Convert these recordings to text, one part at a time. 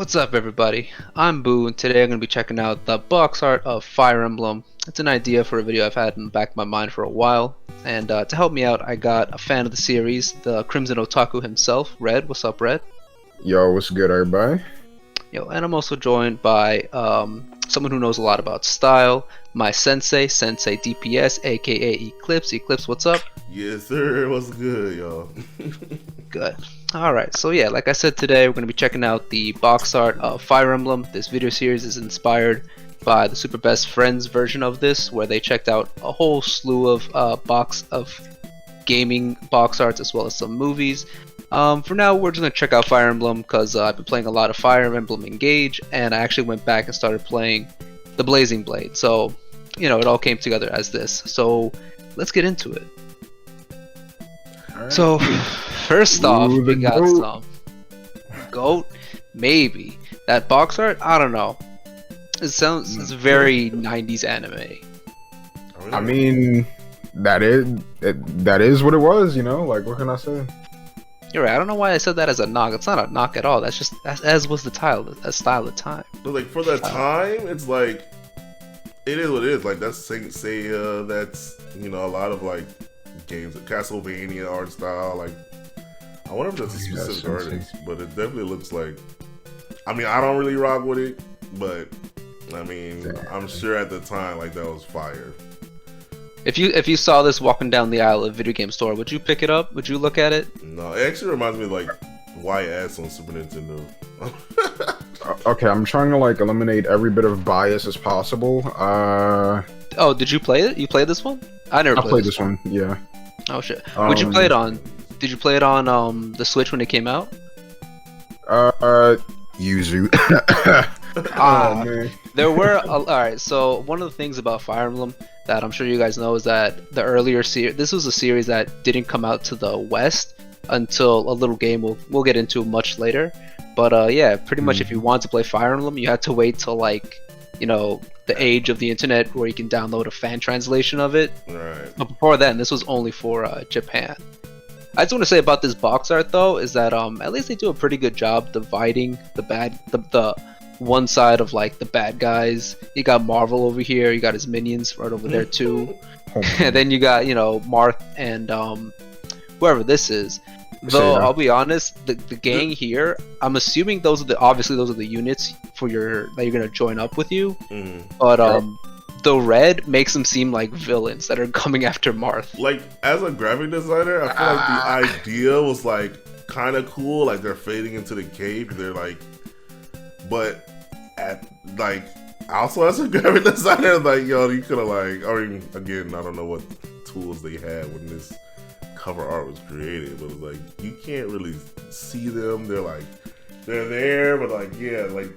What's up, everybody? I'm Boo, and today I'm going to be checking out the box art of Fire Emblem. It's an idea for a video I've had in the back of my mind for a while, and to help me out, I got a fan of the series, the Crimson Otaku himself, Red. What's up, Red? Yo, what's good, everybody? Yo, and I'm also joined by someone who knows a lot about style, my sensei, Sensei DPS, aka Eclipse. Eclipse, what's up? Yes, sir. What's good, y'all? Good. Alright, so yeah, like I said, today we're going to be checking out the box art of Fire Emblem. This video series is inspired by the Super Best Friends version of this, where they checked out a whole slew of gaming box arts as well as some movies. For now, we're just going to check out Fire Emblem because I've been playing a lot of Fire Emblem Engage, and I actually went back and started playing the Blazing Blade. So, you know, it all came together as this. So, let's get into it. Right. So, first off, Ooh, we got goat. some goat, maybe. That box art, I don't know. It's very 90s anime. I mean, that is what it was, you know? Like, what can I say? You're right. I don't know why I said that as a knock. It's not a knock at all. That's just as was the style at the time. But like for that time, it's like it is what it is. Like that's that's a lot of like games, Castlevania art style. Like I wonder if that's a specific artist, but it definitely looks like. I mean, I don't really rock with it, but I mean, I'm sure at the time like that was fire. If you saw this walking down the aisle of a video game store, would you pick it up? Would you look at it? No, it actually reminds me of like YS on Super Nintendo. Okay, I'm trying to like eliminate every bit of bias as possible. Oh, did you play it? You played this one? I never played this one. Yeah. Oh shit. Would you play it on? Did you play it on the Switch when it came out? Yuzu. Man. There were alright. So one of the things about Fire Emblem that I'm sure you guys know is that the earlier series, this was a series that didn't come out to the West until a little game we'll get into much later. But yeah, pretty much if you wanted to play Fire Emblem, you had to wait till like, you know, the age of the internet where you can download a fan translation of it. Right. But before then, this was only for Japan. I just want to say about this box art though is that at least they do a pretty good job dividing the one side of like the bad guys. You got Marvel over here, you got his minions right over there too. And then you got, you know, Marth and whoever this is. Though I'll be honest, the gang here, I'm assuming those are the units for that you're gonna join up with you. But the red makes them seem like villains that are coming after Marth. Like as a graphic designer, I feel like the idea was like kind of cool. Like they're fading into the cave. They're like, but at like also as a graphic designer, like yo, you could have like, I mean, again, I don't know what tools they had when this cover art was created, but it's like you can't really see them. They're there, but like yeah, like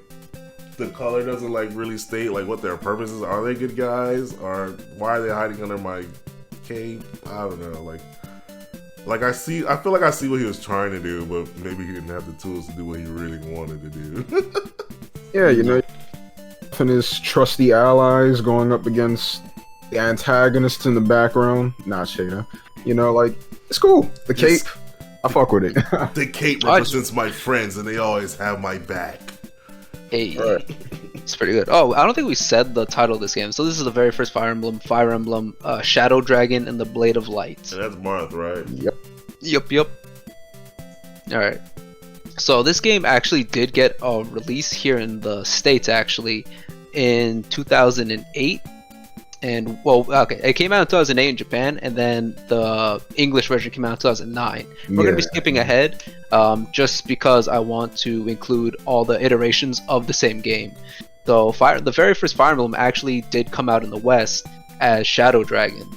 the color doesn't like really state like what their purpose is. Are they good guys, or why are they hiding under my cape? I don't know. Like I feel like I see what he was trying to do, but maybe he didn't have the tools to do what he really wanted to do. Yeah, you know, and his trusty allies going up against the antagonists in the background. Nah, Shada. You know, like it's cool. The cape, I fuck with it. The cape represents my friends, and they always have my back. Hey, Right. it's pretty good. Oh, I don't think we said the title of this game. So this is the very first Fire Emblem, Shadow Dragon and the Blade of Light. And that's Marth, right? Yep. All right. So this game actually did get a release here in the States actually in 2008. And well, okay, it came out in 2008 in Japan, and then the English version came out in 2009. We're gonna be skipping ahead, just because I want to include all the iterations of the same game. So, the very first Fire Emblem actually did come out in the West as Shadow Dragon.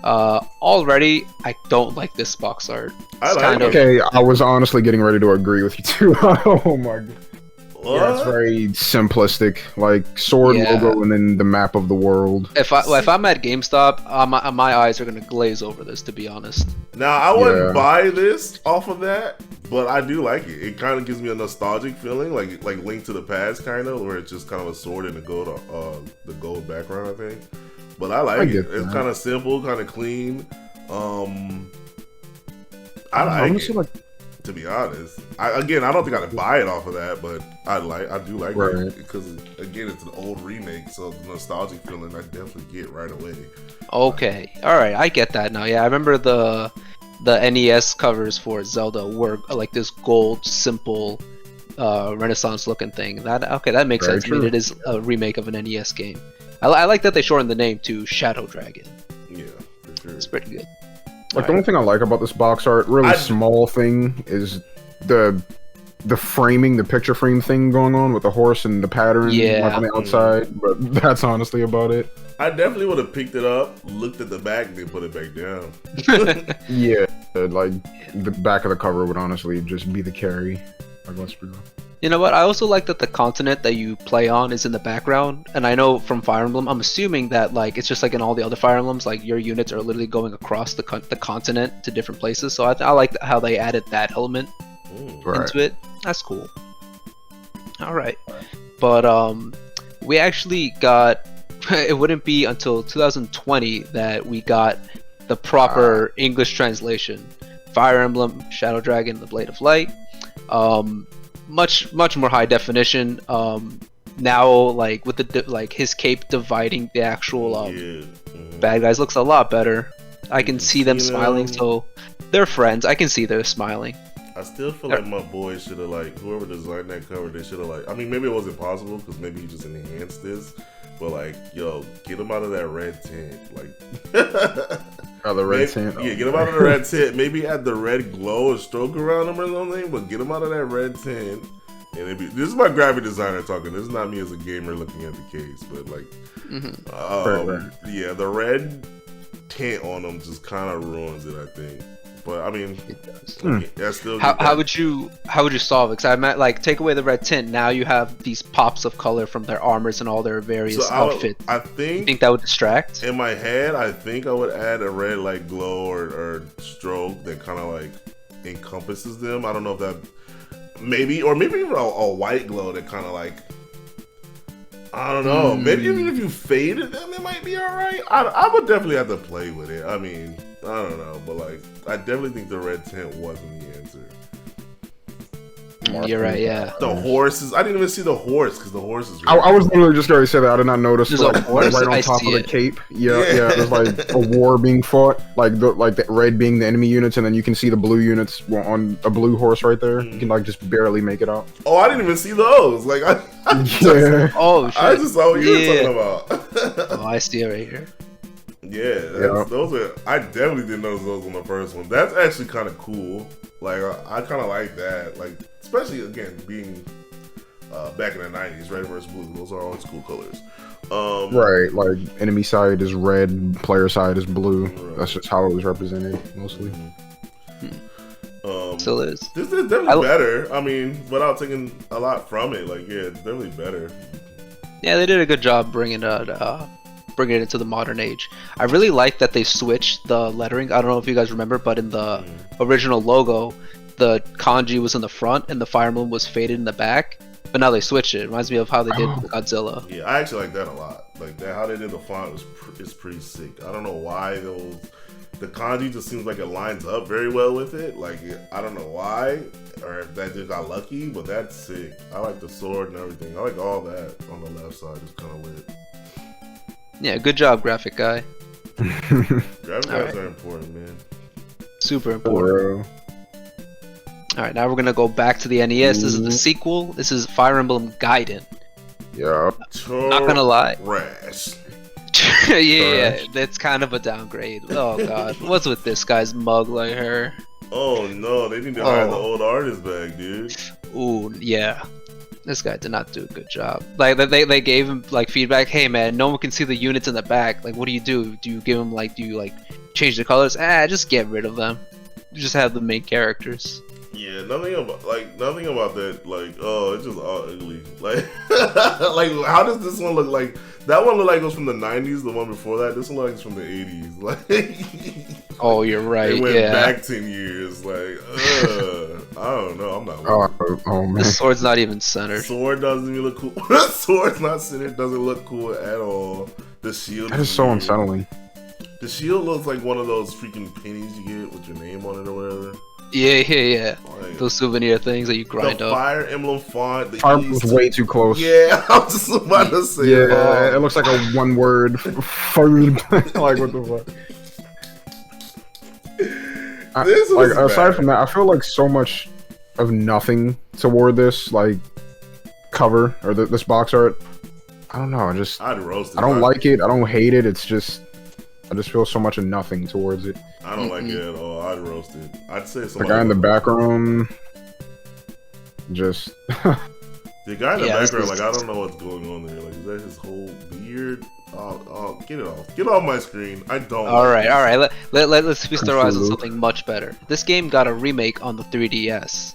Already, I don't like this box art. I like it. Okay, I was honestly getting ready to agree with you too. Oh my god. Yeah, it's very simplistic, like sword logo and then the map of the world. If I'm at GameStop, my eyes are gonna glaze over this, to be honest. Now I wouldn't buy this off of that, but I do like it. It kind of gives me a nostalgic feeling, like Link to the Past, kind of, where it's just kind of a sword in the gold background, I think. But I like it. It's kind of simple, kind of clean. I like it. To be honest, I don't think I'd buy it off of that, but I do like it because again, it's an old remake, so the nostalgic feeling I definitely get right away. Okay, all right, I get that now. Yeah, I remember the NES covers for Zelda were like this gold, simple, Renaissance looking thing. That makes Very sense. I mean, true. it is a remake of an NES game. I like that they shortened the name to Shadow Dragon. Yeah, for sure. It's pretty good. Like the only thing I like about this box art, really small thing, is the framing, the picture frame thing going on with the horse and the pattern like on the outside. But that's honestly about it. I definitely would have picked it up, looked at the back, and then put it back down. Yeah, like the back of the cover would honestly just be the carry. Like, let's be real. You know what? I also like that the continent that you play on is in the background, and I know from Fire Emblem, I'm assuming that like it's just like in all the other Fire Emblems, like your units are literally going across the continent to different places. So I like how they added that element into it. That's cool. All right, but we actually got. It wouldn't be until 2020 that we got the proper English translation. Fire Emblem, Shadow Dragon, the Blade of Light. Much more high definition. Now, like with the his cape dividing the actual bad guys looks a lot better. I can see them smiling, so they're friends. I can see they're smiling. I still feel like my boys should have whoever designed that cover, they should have I mean, maybe it wasn't possible because maybe you just enhanced this, but yo, get them out of that red tint, Oh, the red tint. Yeah, get them out of the red tint. Maybe add the red glow or stroke around them or something, but get them out of that red tint. And this is my graphic designer talking. This is not me as a gamer looking at the case, but yeah, the red tint on them just kind of ruins it, I think. But I mean, that's still how would you solve it? Because I meant take away the red tint. Now you have these pops of color from their armors and all their various outfits. I you think think that would distract? In my head, I think I would add a red glow or stroke that kind of encompasses them. I don't know if that maybe even a white glow that kind of I don't know. Maybe even if you faded them, it might be alright. I would definitely have to play with it. I mean, I don't know, but I definitely think the red tint wasn't the answer. You're right, yeah. The horses, I didn't even see the horse because the horse is. I was literally just going to say that. I did not notice. There's a horse? Right on top of the cape. Yeah. There's a war being fought, the red being the enemy units, and then you can see the blue units on a blue horse right there. You can just barely make it out. Oh, I didn't even see those. Oh shit! I just saw what you were talking about. Oh, I see it right here. Yeah, those are. I definitely didn't notice those on the first one. That's actually kind of cool. I kind of like that. Especially again being back in the 90s, red versus blue. Those are always cool colors. Right, enemy side is red, player side is blue. Right. That's just how it was represented mostly. Still is. This is definitely better. I mean, without taking a lot from it. It's definitely better. Yeah, they did a good job bringing it into the modern age. I really like that they switched the lettering. I don't know if you guys remember, but in the original logo, the kanji was in the front and the Fire Emblem was faded in the back. But now they switched it. It reminds me of how they did with Godzilla. Yeah, I actually like that a lot. How they did the font is pretty sick. I don't know why the kanji just seems like it lines up very well with it. I don't know why, or if that just got lucky, but that's sick. I like the sword and everything. I like all that on the left side. It's kind of lit. Yeah, good job, graphic guy. Graphic guys are important, man. Super important. Alright, now we're gonna go back to the NES. This is the sequel. This is Fire Emblem Gaiden. Yeah. Not gonna lie. Trash. Yeah, that's kind of a downgrade. Oh god, what's with this guy's mug like her? Oh no, they need to hire the old artist back, dude. Ooh, yeah. This guy did not do a good job. They gave him feedback. Hey man, no one can see the units in the back. What do? Do you give them do you change the colors? Just get rid of them. You just have the main characters. Yeah, nothing about that. Oh, it's just all ugly. How does this one look like? That one looked like it was from the 90s. The one before that, this one looks like it's from the 80s. Oh, you're right. It went back 10 years. I don't know. I'm not. Oh man. The sword's not even centered. Sword doesn't even look cool. Sword's not centered. Doesn't look cool at all. The shield. That is so unsettling. The shield looks like one of those freaking pennies you get with your name on it or whatever. Yeah. Like, Those souvenir things that you grind the up. Fire Emblem font. The Fire was way too close. Yeah, I was just about to say. Yeah, that. it looks like a one word. Food. Like what the fuck? This Like was aside bad. from that, I feel like so much of nothing toward this like cover or this box art. I don't know. I'd roast it. I don't like it. I don't hate it. It's just I just feel so much of nothing towards it. I don't like it at all. I'd roast it. I'd say The somebody. guy in the background, just The guy in the Yeah, this background, is- like I don't know what's going on there. Like, is that his whole beard? Oh, get it off. Get off my screen. I don't. All right. Let's feast our eyes on Luke. something much better. This game got a remake on the 3DS.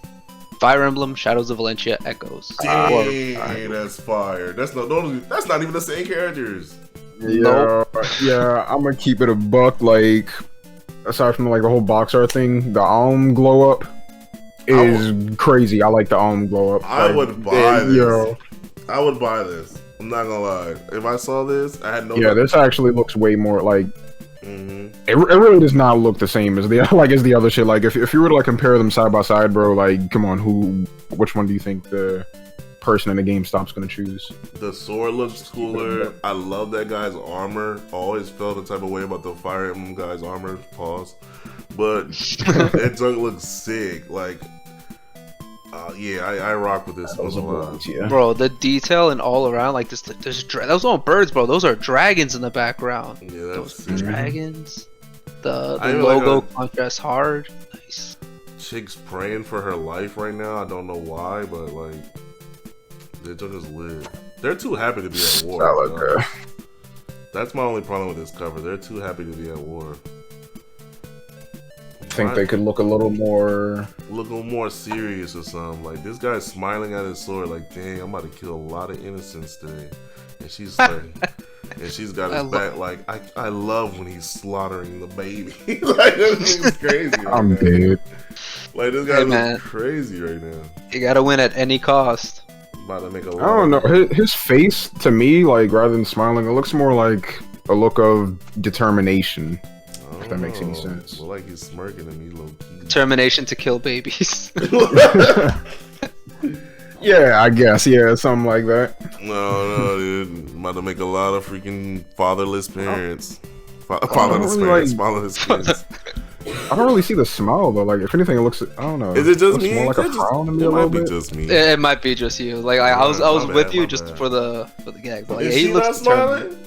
Fire Emblem: Shadows of Valentia Echoes. Dang, that's fire. That's not even the same characters. yeah. I'm gonna keep it a buck. Like aside from like the whole box art thing, the glow up is crazy. I like the glow up. I Like, would buy this. Yo, I would buy this. I'm not gonna lie. If I saw this, I had no. yeah, this actually looks way more like. Mhm. It really does not look the same as the as the other shit. Like if you were to like compare them side by side, bro, like come on, which one do you think the person in the GameStop's gonna choose? The sword looks cooler. I love that guy's armor. Always felt the type of way about the Fire Emblem guy's armor. Pause. But that junk looks sick. Like, yeah, I rock with this one a lot. Yeah. Bro, the detail and all around, like those aren't birds, bro. Those are dragons in the background. Yeah, Those that's sick. dragons. The I even like logo a- contrasts hard. Nice. Chick's praying for her life right now. I don't know why, but like, they just live. They're too happy to be at war. Solid, you know? bro. That's my only problem with this cover. They're too happy to be at war. I think they could look a little more. Look a little more serious or something. Like this guy's smiling at his sword, like, dang, I'm about to kill a lot of innocents today. And she's like, and she's got his back. Like, I love when he's slaughtering the baby. Like this is crazy. Right I'm now. dead. Like this guy Hey, looks man. crazy right now. You gotta win at any cost. About to make a lot. I don't know. His face to me, like rather than smiling, it looks more like a look of determination. If that makes any sense. Well, like he's smirking at me, low key. Determination to kill babies. Yeah, I guess. Yeah, something like that. No, dude. I'm about to make a lot of freaking fatherless parents. I Fatherless don't parents, like- fatherless kids. I don't really see the smile though. Like, if anything, it looks. I don't know. Is it just looks me? More like a It just- frown to me it a might little be bit. just me. It might be just you. Like I was My with bad, you my just bad. for the gag. But like, Is he she looks not determined.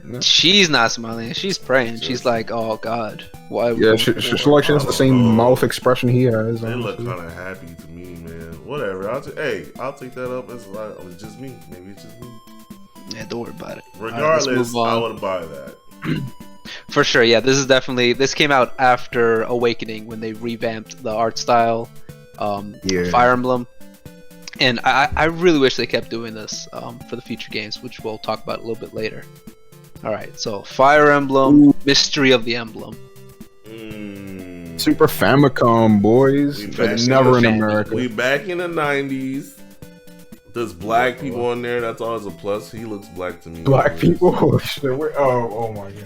smiling? She's not smiling. She's praying. She's like, oh God, why? Yeah, she like she has the same Oh. mouth expression he has. They look honestly. kind of happy to me, man. Whatever. I'll take that up as like, it's just me. Maybe it's just me. Yeah, don't worry about it. Regardless, let's move I on. would buy that. For sure, yeah. This came out after Awakening when they revamped the art style, Yeah. Fire Emblem, and I really wish they kept doing this for the future games, which we'll talk about a little bit later. All right, so Fire Emblem, Mystery of the Emblem. Super Famicom, boys. We But back never in in the America. We back in the 90s. There's black people on there. That's always a plus. He looks black to me. Black people. Oh shit. Oh my god.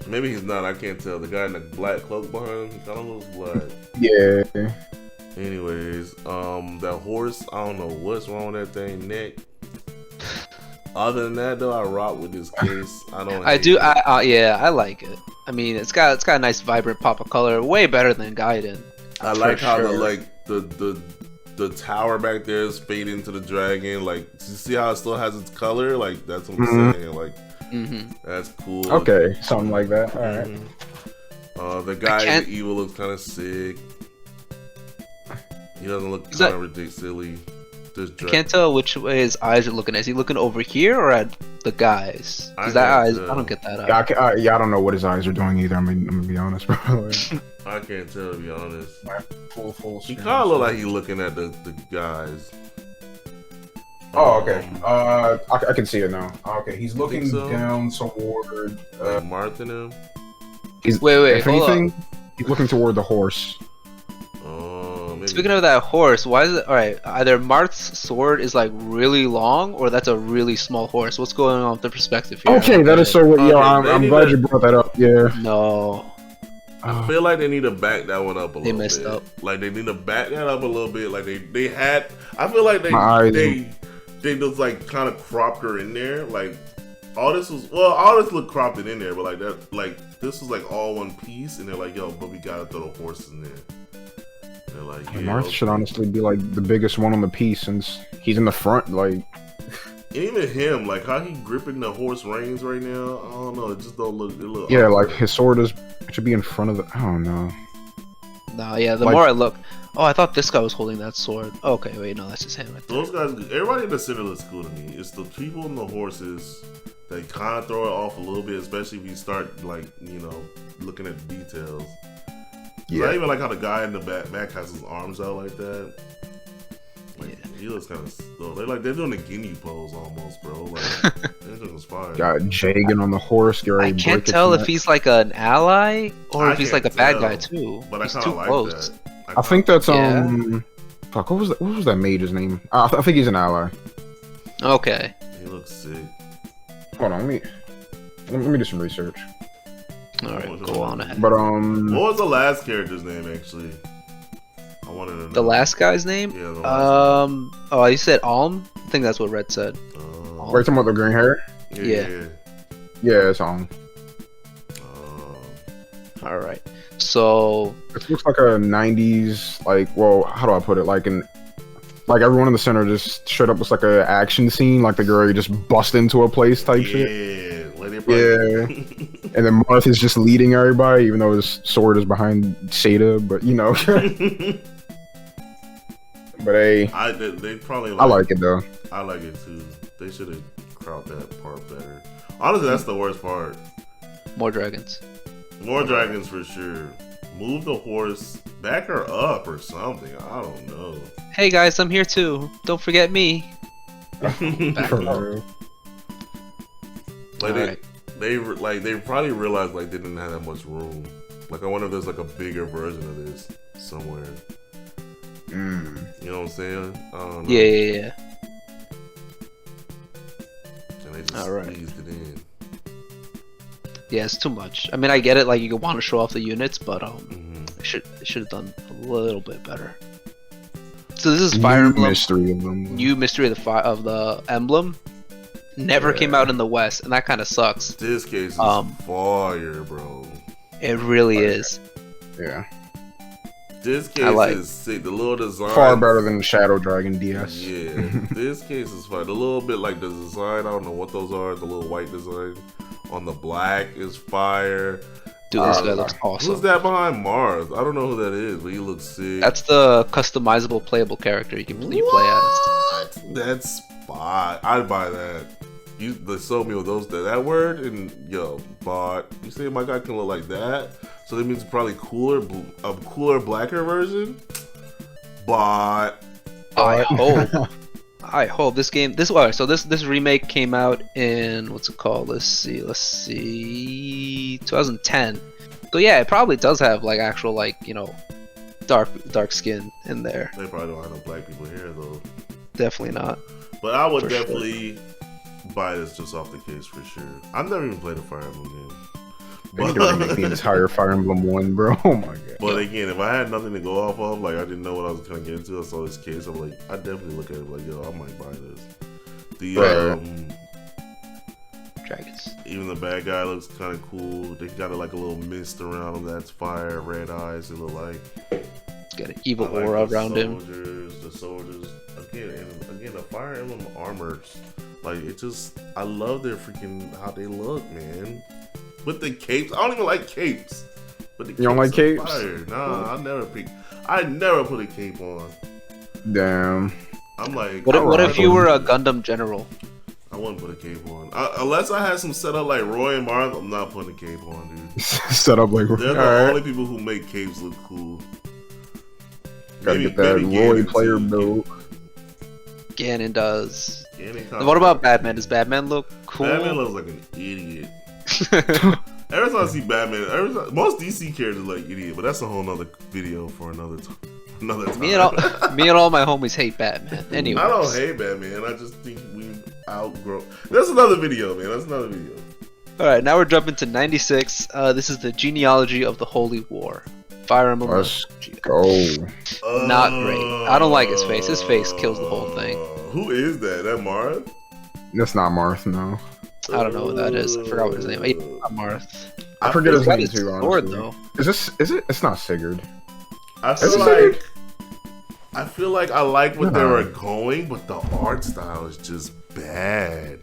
Maybe he's not. I can't tell. The guy in the black cloak behind him, he kind of looks black. Yeah. Anyways, that horse, I don't know what's wrong with that thing neck. Other than that, though, I rock with this case. I do. Yeah, I like it. I mean, it's got a nice vibrant pop of color, way better than Gaiden. I like for how sure. the tower back there is fade into the dragon. Like, you see how it still has its color? Like, that's what I'm Mhm. saying. Like, Mm-hmm. that's cool. Okay, something like that. All right. Mhm. The guy in can't- the evil looks kind of sick. He doesn't look Is that- kind of ridiculously. I can't tell which way his eyes are looking. Is he looking over here or at the guys? I Because that can't eyes, tell. I don't get that. Yeah, I don't know what his eyes are doing either. I mean, I'm gonna be honest, bro. Like, I can't tell, to be honest. full. He kind of look like he looking at the guys. Oh, okay. I can see it now. Okay, he's looking so? down toward. Like Martha and him. Wait, If hold anything, he's looking toward the horse. Maybe. Speaking of that horse, why is it alright? Either Marth's sword is like really long, or that's a really small horse. What's going on with the perspective here? Okay, that is so. Okay, I'm they glad need you brought that up. Yeah. No. I feel like they need to back that one up a little bit. They messed up. Like they need to back that up a little bit. Like they had. I feel like they just like kind of cropped her in there. Like all this looked cropped in there, but like that, like this was like all one piece, and they're like, yo, but we gotta throw the horses in there. They're like, yeah, Marth should honestly be like the biggest one on the piece since he's in the front. Like, even him, like how he gripping the horse reins right now. I don't know. It just don't look. It look yeah, awkward. like his sword should be in front of the. I don't know. No, yeah. The Like- more I look, oh, I thought this guy was holding that sword. Okay, wait, no, that's his hand right there. Those guys, everybody in the center looks cool to me. It's the people and the horses that kind of throw it off a little bit, especially if you start like looking at the details. Yeah. I even like how the guy in the back has his arms out like that. Like, yeah. He looks kind of slow. They're doing a guinea pose almost, bro. Like that was fire. Got Jagan on the horse. I can't tell if he's like an ally or if he's like a bad guy too. But he's I too kind of like close. that. I think that's Fuck, what was that mage's name? I think he's an ally. Okay. He looks sick. Hold on, let me do some research. Alright, go on ahead. But what was the last character's name actually? I wanted to know. The last guy's name? Yeah, the last oh, you said Alm? I think that's what Red said. Wait, talking about the green hair? Yeah. Yeah, it's Alm. Alright. So it looks like a 90s, like, well, how do I put it? Like everyone in the center just straight up looks like an action scene, like the girl just bust into a place type shit. Yeah. And then Marth is just leading everybody, even though his sword is behind Seda, but But they probably I like it though. I like it too. They should have cropped that part better. Honestly, that's the worst part. more dragons. More dragons for sure. Move the horse, back her up or something. I don't know. Hey guys, I'm here too. Don't forget me. Back For up. real. Like they probably realized like they didn't have that much room. Like I wonder if there's like a bigger version of this somewhere. You know what I'm saying? I don't know. Yeah. And they just squeezed it in. Yeah, it's too much. I mean, I get it. Like you want to show off the units, but they should have done a little bit better. So this is Fire Emblem. Mystery of them. New mystery of the emblem. Never came out in the West, and that kind of sucks. This case is fire, bro. It really is. Yeah. This case is sick. The little design far better than Shadow Dragon DS. Yeah, this case is fire. The little bit like the design. I don't know what those are. The little white design on the black is fire. Dude, this guy looks awesome. Who's that behind Mars? I don't know who that is, but he looks sick. That's the customizable playable character you play as. That's spot. I'd buy that. They sold me with that word and bought. You say my guy can look like that, so that means probably a cooler, blacker version. But I hope this game. So this remake came out in what's it called? Let's see, 2010. So yeah, it probably does have like actual dark skin in there. They probably don't have no black people here though. Definitely not. But I would definitely buy this just off the case for sure. I've never even played a Fire Emblem game. But you can remake the entire Fire Emblem 1, bro. Oh my god. But again, if I had nothing to go off of, like I didn't know what I was gonna get into, I saw this case, I'm like, I definitely look at it like, I might buy this. Dragons. Even the bad guy looks kind of cool. They got like a little mist around him. That's fire. Red eyes. It look like. It's got an evil aura around him. The soldiers. Again, the Fire Emblem armors. Like it just, I love their freaking how they look, man. With the capes, I don't even like capes. But the you don't like capes? Fire. Nah, I never put a cape on. Damn. I'm like, what if you were a Gundam general? I wouldn't put a cape on. Unless I had some setup like Roy and Marth, I'm not putting a cape on, dude. Set up like Roy. They're the only people who make capes look cool. Gotta get that Roy player build. Ganon does. What about Batman? Does Batman look cool? Batman looks like an idiot. Every time I see Batman, most DC characters look like idiot, but that's a whole nother video for another time. Me and all my homies hate Batman. Anyway, I don't hate Batman. I just think we outgrow. That's another video, man. That's another video. All right, now we're jumping to 96. This is the genealogy of the Holy War. Fire Emblem. Let's go. Not great. I don't like his face. His face kills the whole thing. Who is that? That Marth? That's not Marth, no. I don't know who that is. I forgot what his name is. Not Marth. I forget his What name is too, Sword, honestly. though? Is it? It's not Sigurd. I feel Is it like Sigurd? I like what they No. were going, but the art style is just bad.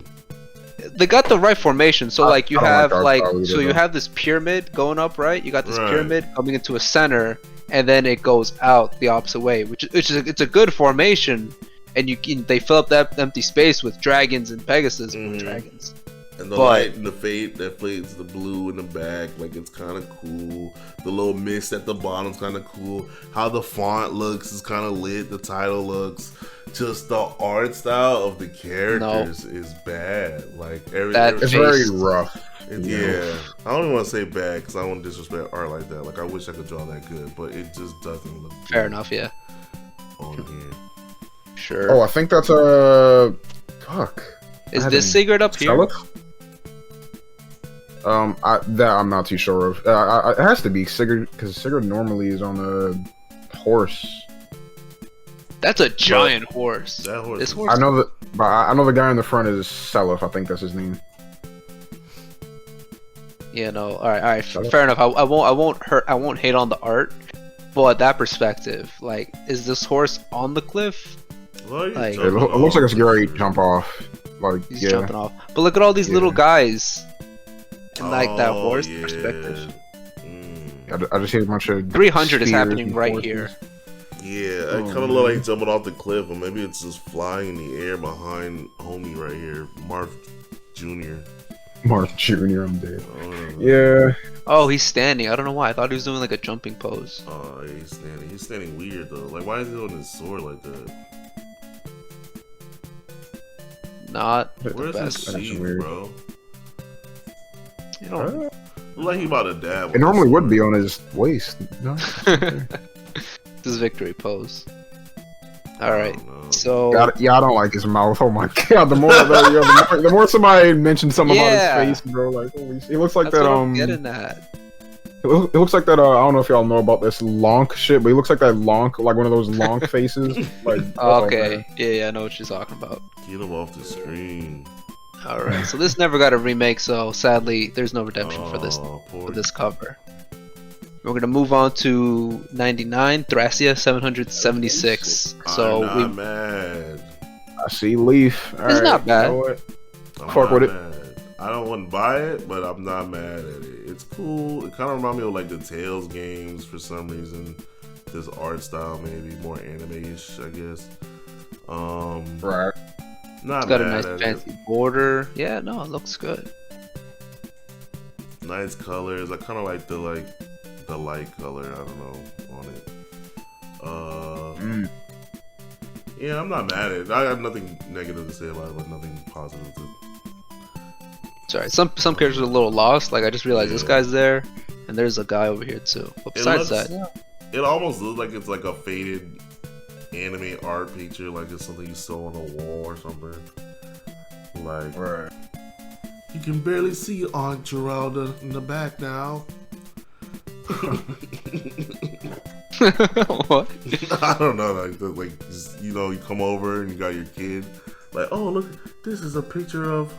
They got the right formation. So like you I don't have like like art style so either, you though. have this pyramid going up, right? You got this Right. pyramid coming into a center, and then it goes out the opposite way, which is it's a good formation, and they fill up that empty space with dragons and Pegasus Mhm. dragons. And the But- light and the fade that fades the blue in the back, like it's kind of cool. The little mist at the bottom's kind of cool. How the font looks is kind of lit. The title looks. Just the art style of the characters is bad. Like That It's face. very rough. yeah. I don't even want to say bad because I don't want to disrespect art like that. Like I wish I could draw that good, but it just doesn't look Fair good enough, yeah. on here. Sure. Oh, I think that's fuck. Is I this haven't- Sigurd up here? Seleth? I'm not too sure of. It has to be Sigurd because Sigurd normally is on a horse. That's a giant horse. That horse. This is- horse. I know that, but I know the guy in the front is Seleth. I think that's his name. Yeah, no. All right. Shut up. Fair enough. I won't hate on the art, but that perspective, like, is this horse on the cliff? Well, he's Like- It, jumping it looks like it's a off. great jump off. Like He's yeah, jumping off. But look at all these little Yeah. guys, and like that Oh, horse yeah. perspective. Mm. I just see a bunch of 300 is spears happening and right horses. here. Yeah, it Oh, kind of look like jumping off the cliff, or maybe it's just flying in the air behind homie right here, Marth Jr. Marth Jr. I'm dead. I don't know. Yeah, Oh, he's standing. I don't know why. I thought he was doing like a jumping pose. Oh, yeah, he's standing. He's standing weird though. Like, why is he holding his sword like that? Not the Where's his best. That's sheath, weird. bro? You know, Look like he about to dab. with it normally the would sword. be on his waist. No, this victory pose. All I right. don't know. So yeah, I don't like his mouth. Oh my god, the more somebody mentioned something Yeah. about his face, bro, like holy shit. He looks like that's that. what I'm getting at. It looks like that. I don't know if y'all know about this Lonk shit, but he looks like that Lonk, like one of those Lonk faces. Like Okay. Yeah, I know what you're talking about. Get him off the screen. All right. So this never got a remake, so sadly, there's no redemption for this Poor for this cover. We're gonna move on to 99 Thracia 776. So I'm we not mad. I see Leaf. All It's right, not bad. You know what? I'm Fuck not with it. mad. I don't want to buy it, but I'm not mad at it. It's cool. It kind of reminds me of like the Tales games for some reason. This art style, maybe more anime-ish, I guess. Right. Not it's got a mad nice at fancy border. Yeah, no, it looks good. it. Nice colors. I kind of like the light color. I don't know on it. Mm. Yeah, I'm not mad at it. I have nothing negative to say about it, but nothing positive to. Sorry, some characters are a little lost. Like I just realized this Yeah. guy's there, and there's a guy over here too. But besides looks- that, It almost looks like it's like a faded anime art picture, like it's something you saw on a wall or something. Like, Right. you can barely see Aunt Geralda in the back now. what? I don't know, like just, you know, you come over and you got your kid. Like, oh look, this is a picture of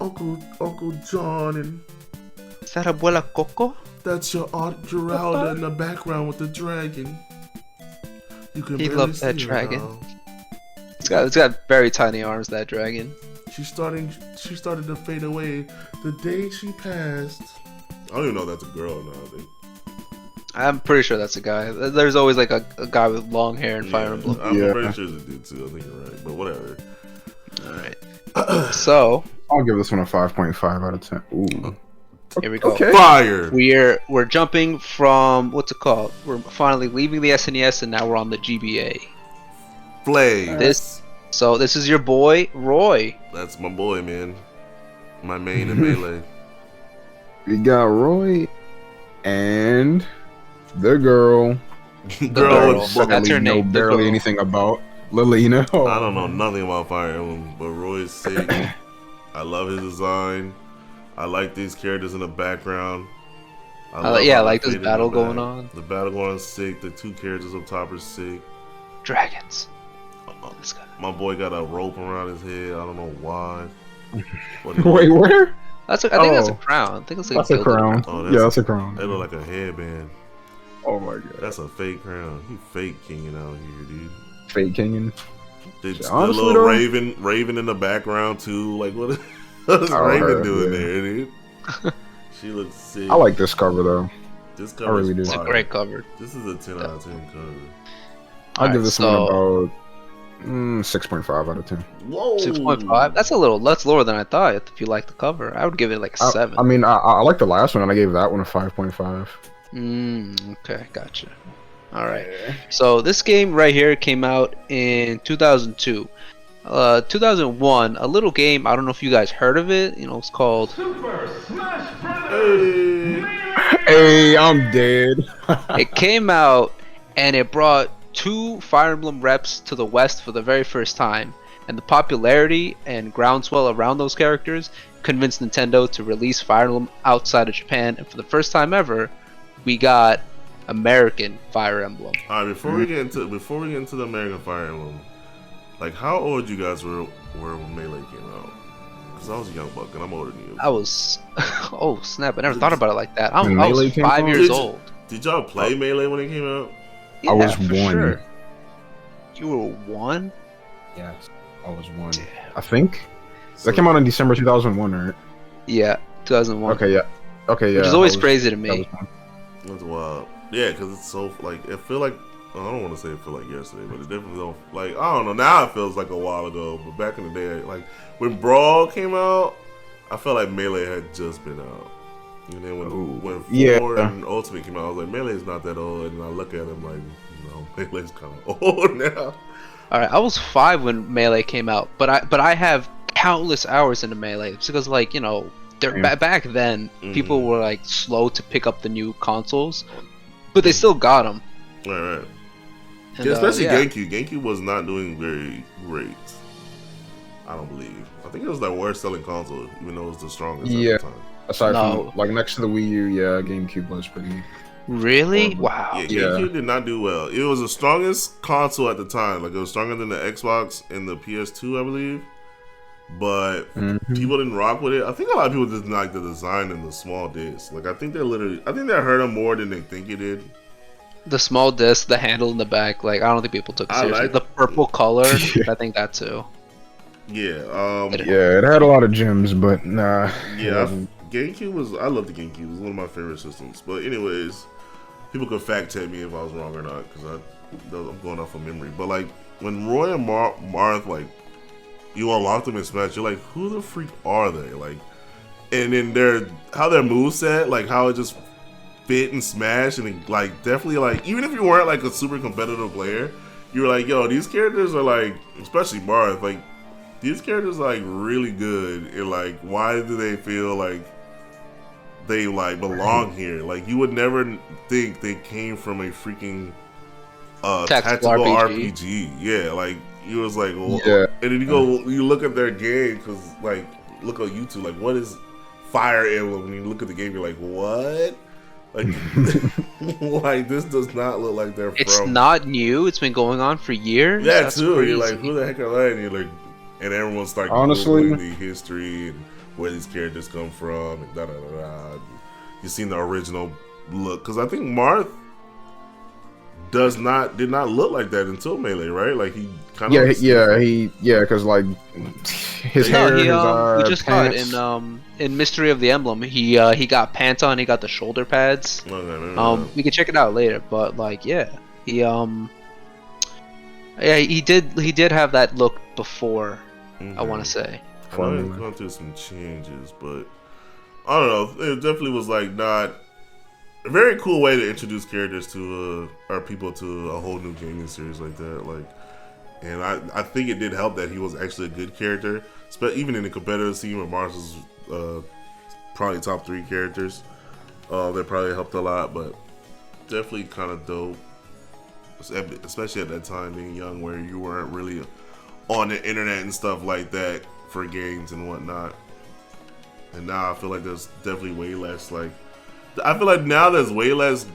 Uncle John, and Is that Abuela Coco? that's your Aunt Geralda in the background with the dragon. You can He barely loved that see her dragon. now. It's got very tiny arms. That dragon. She started to fade away the day she passed. I don't even know if that's a girl or not. I think. I'm pretty sure that's a guy. There's always like a guy with long hair in Fire Emblem. I'm Yeah. pretty sure it's a dude too. I think you're right, but whatever. All right. So I'll give this one a 5.5 out of 10. Ooh. here we go. Okay. Fire. We're jumping from what's it called? We're finally leaving the SNES and now we're on the GBA. Flay. This is your boy Roy. That's my boy, man. My main in melee. We got Roy and the girl. Girl, girl. with That's bucket- her know name, the barely girl. anything about Lilina. I don't know nothing about Fire Emblem, but Roy's sick. I love his design. I like these characters in the background. Yeah, I how like they this faded in the battle back. going on. The battle going on is sick. The two characters up top are sick. Dragons. This guy. My boy got a rope around his head. I don't know why. Wait, where? I think that's a crown. I think it's like That's a crown. Oh, Yeah, that's a crown. That look like a headband. Oh my god. That's a fake crown. He fake kinging out here, dude. Fake kinging. The Honestly, little though- Raven in the background too. Like what is Oh, Raven her, doing yeah. there, dude? She looks sick. I like this cover though. This I cover. really do. It's a great cover. This is a 10 out of 10 cover. I'll give this one so about 6.5 out of 10. Whoa. 6.5. That's a little. That's lower than I thought. If you like the cover, I would give it like a 7. I mean, I like the last one, and I gave that one a 5.5. Okay, gotcha. All right. So this game right here came out in 2002. 2001, a little game. I don't know if you guys heard of it. You know, it's called. Hey, I'm dead. It came out and it brought 2 Fire Emblem reps to the West for the very first time, and the popularity and groundswell around those characters convinced Nintendo to release Fire Emblem outside of Japan, and for the first time ever, we got American Fire Emblem. All right, before we get into the American Fire Emblem, like how old you guys were when Melee came out? Because I was a young buck and I'm older than you. I was, oh snap! I never thought about it like that. I When was Melee came 5 out? years old. Did y'all play Melee when it came out? Yeah, I was for 1. Sure. You were 1? Yes, I was 1. I think that came out in December 2001, right? Yeah, 2001. Okay, yeah. Okay, yeah. Which is always I was- crazy to that me. was 1. That's wild. Yeah, because it's so like it feel like I don't want to say it feel like yesterday, but it definitely don't like I don't know. Now it feels like a while ago, but back in the day, like when Brawl came out, I felt like Melee had just been out. And then when 4 and Ultimate came out, I was like, Melee's not that old, and I look at him like, you know, Melee's kind of old now. All right, I was 5 when Melee came out, but I have countless hours into Melee. It's because like you know, back then people were like slow to pick up the new consoles, but they still got them. Right. And, Yeah, especially yeah. GameCube. GameCube was not doing very great. I don't believe. I think it was the worst selling console, even though it was the strongest Yeah. at the time. Aside No. from like next to the Wii U, yeah, GameCube was pretty. Really? Horrible. Wow. Yeah, GameCube did not do well. It was the strongest console at the time. Like it was stronger than the Xbox and the PS2, I believe. But people didn't rock with it. I think a lot of people didn't like the design and the small disc. Like I think that hurt them more than they think it did. The small disc, the handle in the back, like I don't think people took it I seriously. like- The purple color, Yeah. I think that too. Yeah. Yeah, it had a lot of gems, but nah. it Yeah, wasn't. GameCube was. I love the GameCube. It was one of my favorite systems. But anyways, people could fact check me if I was wrong or not because I'm going off of memory. But like when Roy and Marth like you unlocked them in Smash, you're like, who the freak are they? Like, and then their moveset, like how it just fit and Smash, and it, like definitely like even if you weren't like a super competitive player, you were like, yo, these characters are like, especially Marth, like. These characters are like really good, and like, why do they feel like they like belong here? Like, you would never think they came from a freaking tactical RPG. Yeah, like you was like, well, Yeah. and then you look at their game because like look on YouTube, like what is Fire Emblem? When you look at the game, you're like, what? Like, like this does not look like they're It's from. not new. It's been going on for years. Yeah, That's too. You're crazy. like, who the heck are they? And you're like, and everyone starts Honestly- Googling the history and where these characters come from and da da da da. You've seen the original look because I think Marth did not look like that until Melee, right? Like he kind of because like his hair, No, his we just saw it pants. in Mystery of the Emblem. He got pants on. He got the shoulder pads. We can check it out later, but like, yeah, he did have that look before. I want to say. I know he's gone through some changes, but I don't know. It definitely was like not a very cool way to introduce characters to our people to a whole new gaming series like that. Like, and I think it did help that he was actually a good character, even in the competitive scene where Mars was probably top 3 characters. That probably helped a lot, but definitely kind of dope, especially at that time being young where you weren't really on the internet and stuff like that for games and whatnot. and now I feel like there's definitely way less. Like, I feel like now there's way less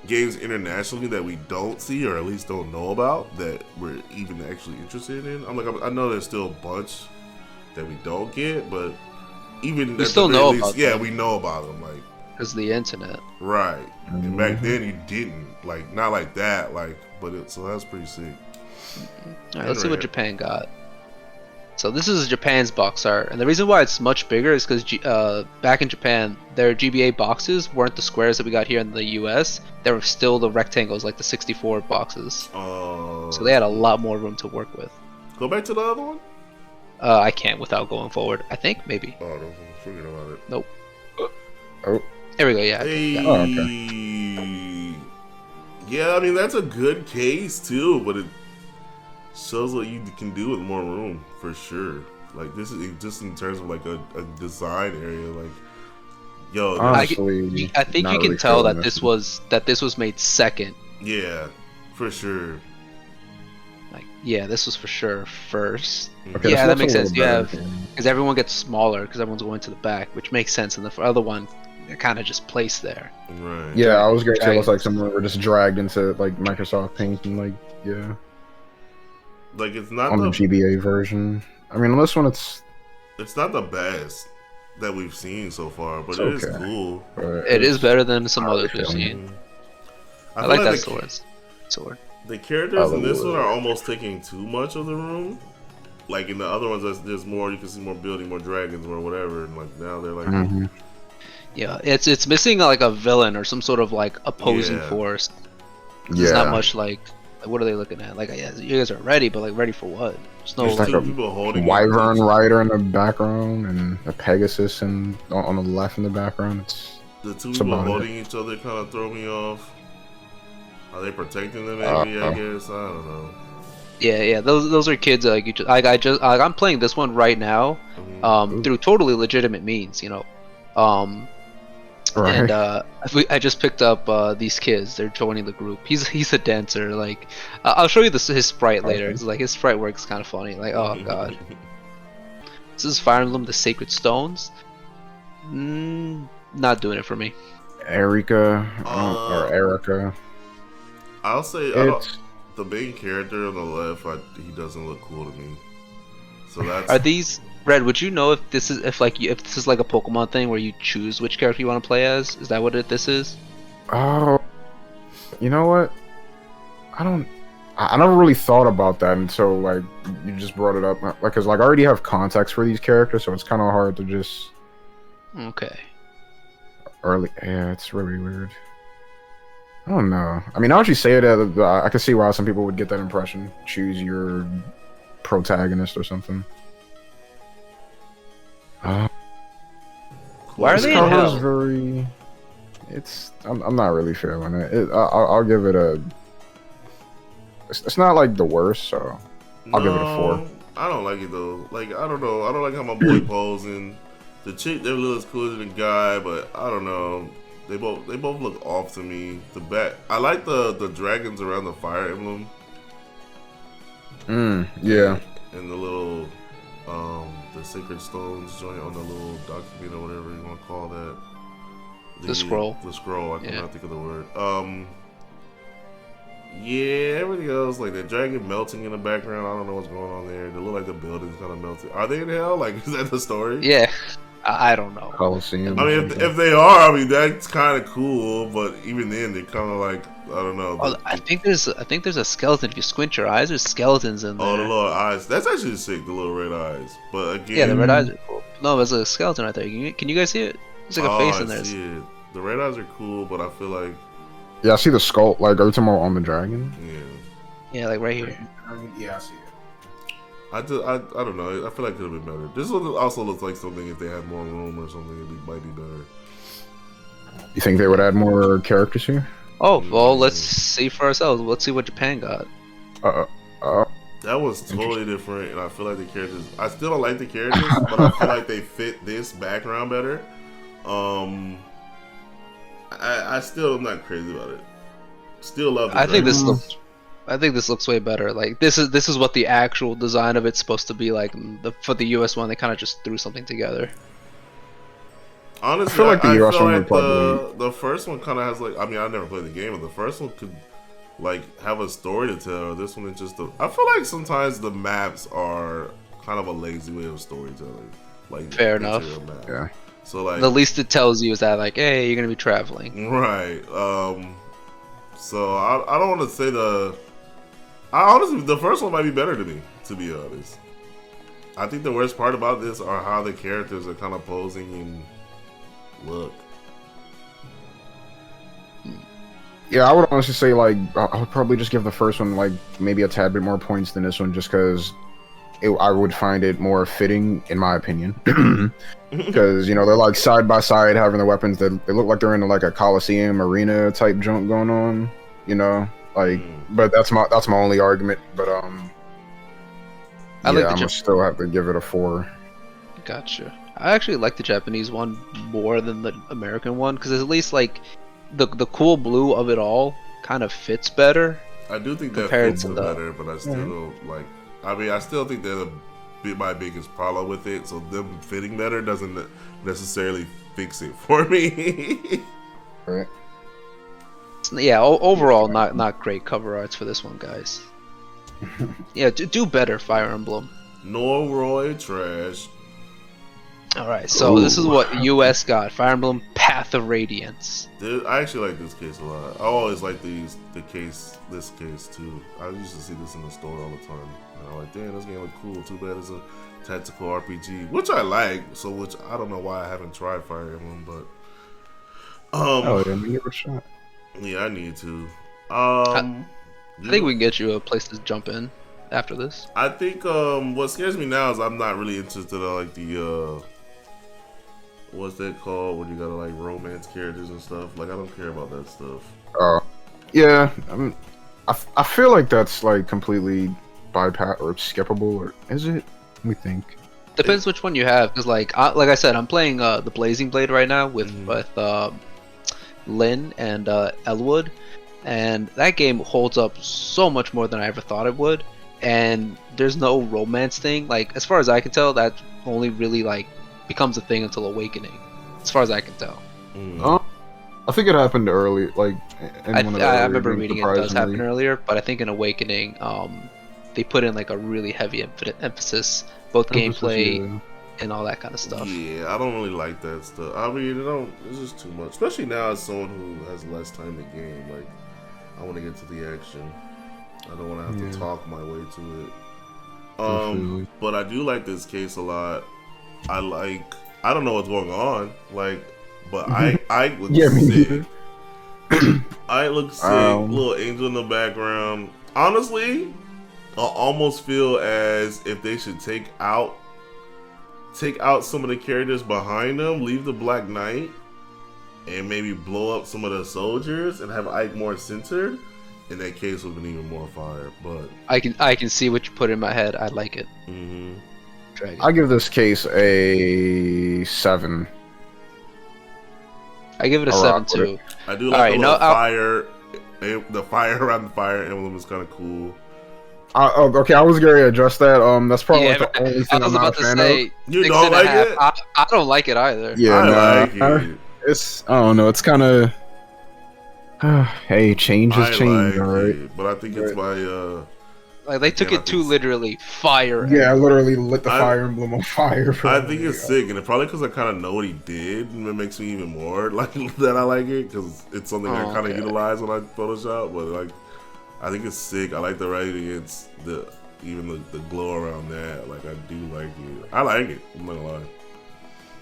games internationally that we don't see or at least don't know about that we're even actually interested in. I know there's still a bunch that we don't get, but even We at still the very know least, about yeah, them. we know about them. Like, Because the internet. right, and back then you didn't, like, not like that, like, but so that's pretty sick. Alright, let's see what Rare. Japan got. So this is Japan's box art, and the reason why it's much bigger is because back in Japan, their GBA boxes weren't the squares that we got here in the US. They were still the rectangles, like the 64 boxes. So they had a lot more room to work with. Go back to the other one. I can't without going forward. I think maybe. Oh, don't forget about it. Nope. Oh, There we go. Yeah. Hey. Yeah. Oh, okay. Yeah, I mean that's a good case too, but it shows what you can do with more room for sure. Like this is just in terms of like a design area. Like, yo, honestly, I think not you can really tell feeling that this. this was made second. yeah, for sure. Like, yeah, this was for sure first. Okay, Yeah, this that looks makes a little sense. You better have here. because everyone gets smaller because everyone's going to the back, which makes sense. And the other one, they're kind of just placed there. Right. Yeah, I was gonna say it looks like Dragons. someone were just dragged into like Microsoft Paint and like yeah Like it's not on the the GBA version. I mean, on this one it's the best that we've seen so far, but It's it is okay. cool. It is better than some not others really we've feeling seen. I I feel like that the, sword. the characters in this Hallelujah. one are almost taking too much of the room. Like in the other ones, there's more. You can see more building, more dragons, or whatever. And like now they're like, Mhm. Yeah, it's missing like a villain or some sort of like opposing Yeah. force. There's not Yeah. much like what are they looking at? Like, yeah, you guys are ready, but like ready for what? There's no there's like two a people holding Wyvern it. rider in the background and a Pegasus and on the left in the background. It's The two It's people about it. holding each other kind of throw me off. Are they protecting them? Maybe I guess I don't know. yeah. Those are kids like you just I'm playing this one right now, Mhm. through totally legitimate means, you know. right. And I just picked up these kids. They're joining the group. He's a dancer. Like I'll show you his sprite later. Okay. 'Cause, like his sprite works kind of funny. Like oh god, this is Fire Emblem: The Sacred Stones. Not doing it for me. Erica Uh, or Erica. I'll say I don't, It's the main character on the left. He doesn't look cool to me. So that's Are these Red? Would you know if this is if this is like a Pokemon thing where you choose which character you want to play as? Is that what this is? oh, you know what? I never really thought about that until like you just brought it up. Like, cause like I already have context for these characters, so it's kind of hard to just Okay. early. Yeah, it's really weird. I don't know. I mean, now that you say it, I can see why some people would get that impression. Choose your protagonist or something. Why are This they in cover hell? is very. I'm not really feeling it. I'll give it a. It's not like the worst, so I'll give it a 4. I don't like it though. Like I don't know. I don't like how my boy posing. The chick that looks cooler than the guy, but I don't know. They both look off to me. I like the dragons around the fire emblem Yeah. and the little the sacred stones joint on the little document or whatever you want to call that. The scroll. The scroll. I Yeah. cannot think of the word. Yeah, everything else, like the dragon melting in the background, I don't know what's going on there. They look like the buildings kind of melted. Are they in hell? Like, is that the story? Yeah. I don't know. Coliseum. I mean, if they are, I mean, that's kind of cool, but even then, they're kind of like, I don't know. Oh, I think there's a skeleton. If you squint your eyes, there's skeletons in there. Oh, the little eyes. That's actually sick, the little red eyes. But again, Yeah, the red eyes are cool. No, there's a skeleton right there. Can you guys see it? There's like a face I in there. see it. The red eyes are cool, but I feel like, Yeah, I see the skull. Like, are you talking about on the dragon? yeah. Yeah, like right here. Yeah, I see it. I don't know. I feel like it could have been better. This one also looks like something if they had more room or something, it might be better. You think they would add more characters here? Oh, well, let's see for ourselves. Let's see what Japan got. That was totally different, and I feel like the characters. I still don't like the characters, but I feel like they fit this background better. I still am not crazy about it. Still love. I think this dragons. looks way better. Like this is what the actual design of it's supposed to be like. For the US one, they kind of just threw something together. Honestly, feel like the US feel one like would probably. the first one kind of has like. I mean, I never played the game, but the first one could like have a story to tell. This one is just. I feel like sometimes the maps are kind of a lazy way of storytelling. Like Fair enough. Map. Yeah. So like the least it tells you is that like, hey, you're gonna be traveling. right. So I don't want to say the. I honestly, the first one might be better to me, to be honest. I think the worst part about this are how the characters are kind of posing and look. Yeah, I would honestly say like I would probably just give the first one like maybe a tad bit more points than this one, just because I would find it more fitting, in my opinion. Because you know they're like side by side having the weapons. They look like they're in like a Coliseum arena type junk going on. You know, like, but that's my only argument. But I yeah, like I'm gonna still have to give it a 4. Gotcha. I actually like the Japanese one more than the American one because at least like the cool blue of it all kind of fits better. I do think that compared fits to it the- better, but I still don't like. I mean, I still think they're my biggest problem with it. So them fitting better doesn't necessarily fix it for me. Right. Yeah, overall not great cover arts for this one, guys. Yeah, do better, Fire Emblem. Norroy trash. All right, so this is what US got: Fire Emblem Path of Radiance. I actually like this case a lot. I always like this case too. I used to see this in the store all the time. And I'm like, damn, this game look cool. Too bad it's a tactical RPG, which I like. So, which I don't know why I haven't tried Fire Emblem, but Oh, yeah, give it a shot. yeah, I need to. I think we can get you a place to jump in after this. I think what scares me now is I'm not really interested in like the what's that called when you gotta like romance characters and stuff. Like I don't care about that stuff. Yeah, I feel like that's like completely bypass or skippable, or is it? Let me think. Depends which one you have, because like I said, I'm playing the Blazing Blade right now with Lynn and Elwood, and that game holds up so much more than I ever thought it would. And there's no romance thing. Like as far as I can tell, that only really like becomes a thing until Awakening, as far as I can tell. I think it happened early, like. I remember reading it does happen earlier, but I think in Awakening, they put in like a really heavy emphasis, both gameplay and all that kind of stuff. Yeah, I don't really like that stuff. I mean, it's just too much, especially now as someone who has less time to game. Like, I want to get to the action. I don't want to have to talk my way to it. But I do like this case a lot. I don't know what's going on, like, but I look sick. I look sick. Little angel in the background. Honestly, I almost feel as if they should take out some of the characters behind them, leave the Black Knight, and maybe blow up some of the soldiers and have Ike more centered. In that case, would have been even more fire. But I can see what you put in my head. I like it. Dragon. I give this case a 7. I give it a 7 too. I do like the fire. The fire around the Fire Emblem is kind of cool. Okay, I was going to address that. That's probably like the only thing I was I'm about not a fan to say, of. You don't like it? I don't like it either. Yeah, I like it. It's I don't know. It's kind of hey, change is change, like alright. it, but I think it's my like they took it too literally. Fire. Yeah, I literally lit the Fire Emblem on fire. I think it's sick, and it probably because I kind of know what he did, and it makes me even more like that. I like it because it's something I kind of utilize when I Photoshop. But like, I think it's sick. I like the writing. It's even the glow around that. Like I do like it. I like it. I'm not gonna lie.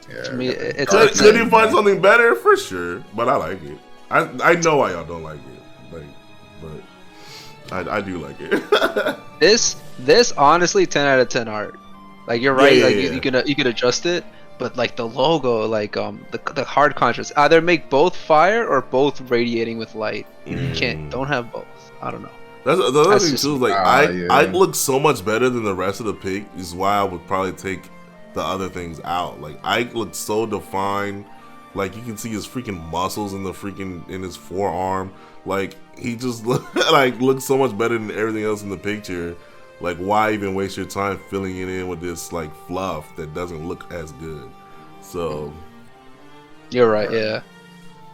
Yeah, to me, it's could you find something better for sure? But I like it. I know why y'all don't like it. Like, but I do like it. This honestly 10 out of 10 art. Like you're right. Yeah. You can adjust it, but like the logo, like the hard contrast, either make both fire or both radiating with light. You don't have both. I don't know. That's the other thing too. Is like I look so much better than the rest of the pic. Is why I would probably take the other things out. Like Ike looks so defined. Like you can see his freaking muscles in his forearm. Like he just looks so much better than everything else in the picture. Like why even waste your time filling it in with this like fluff that doesn't look as good? So You're right. Yeah.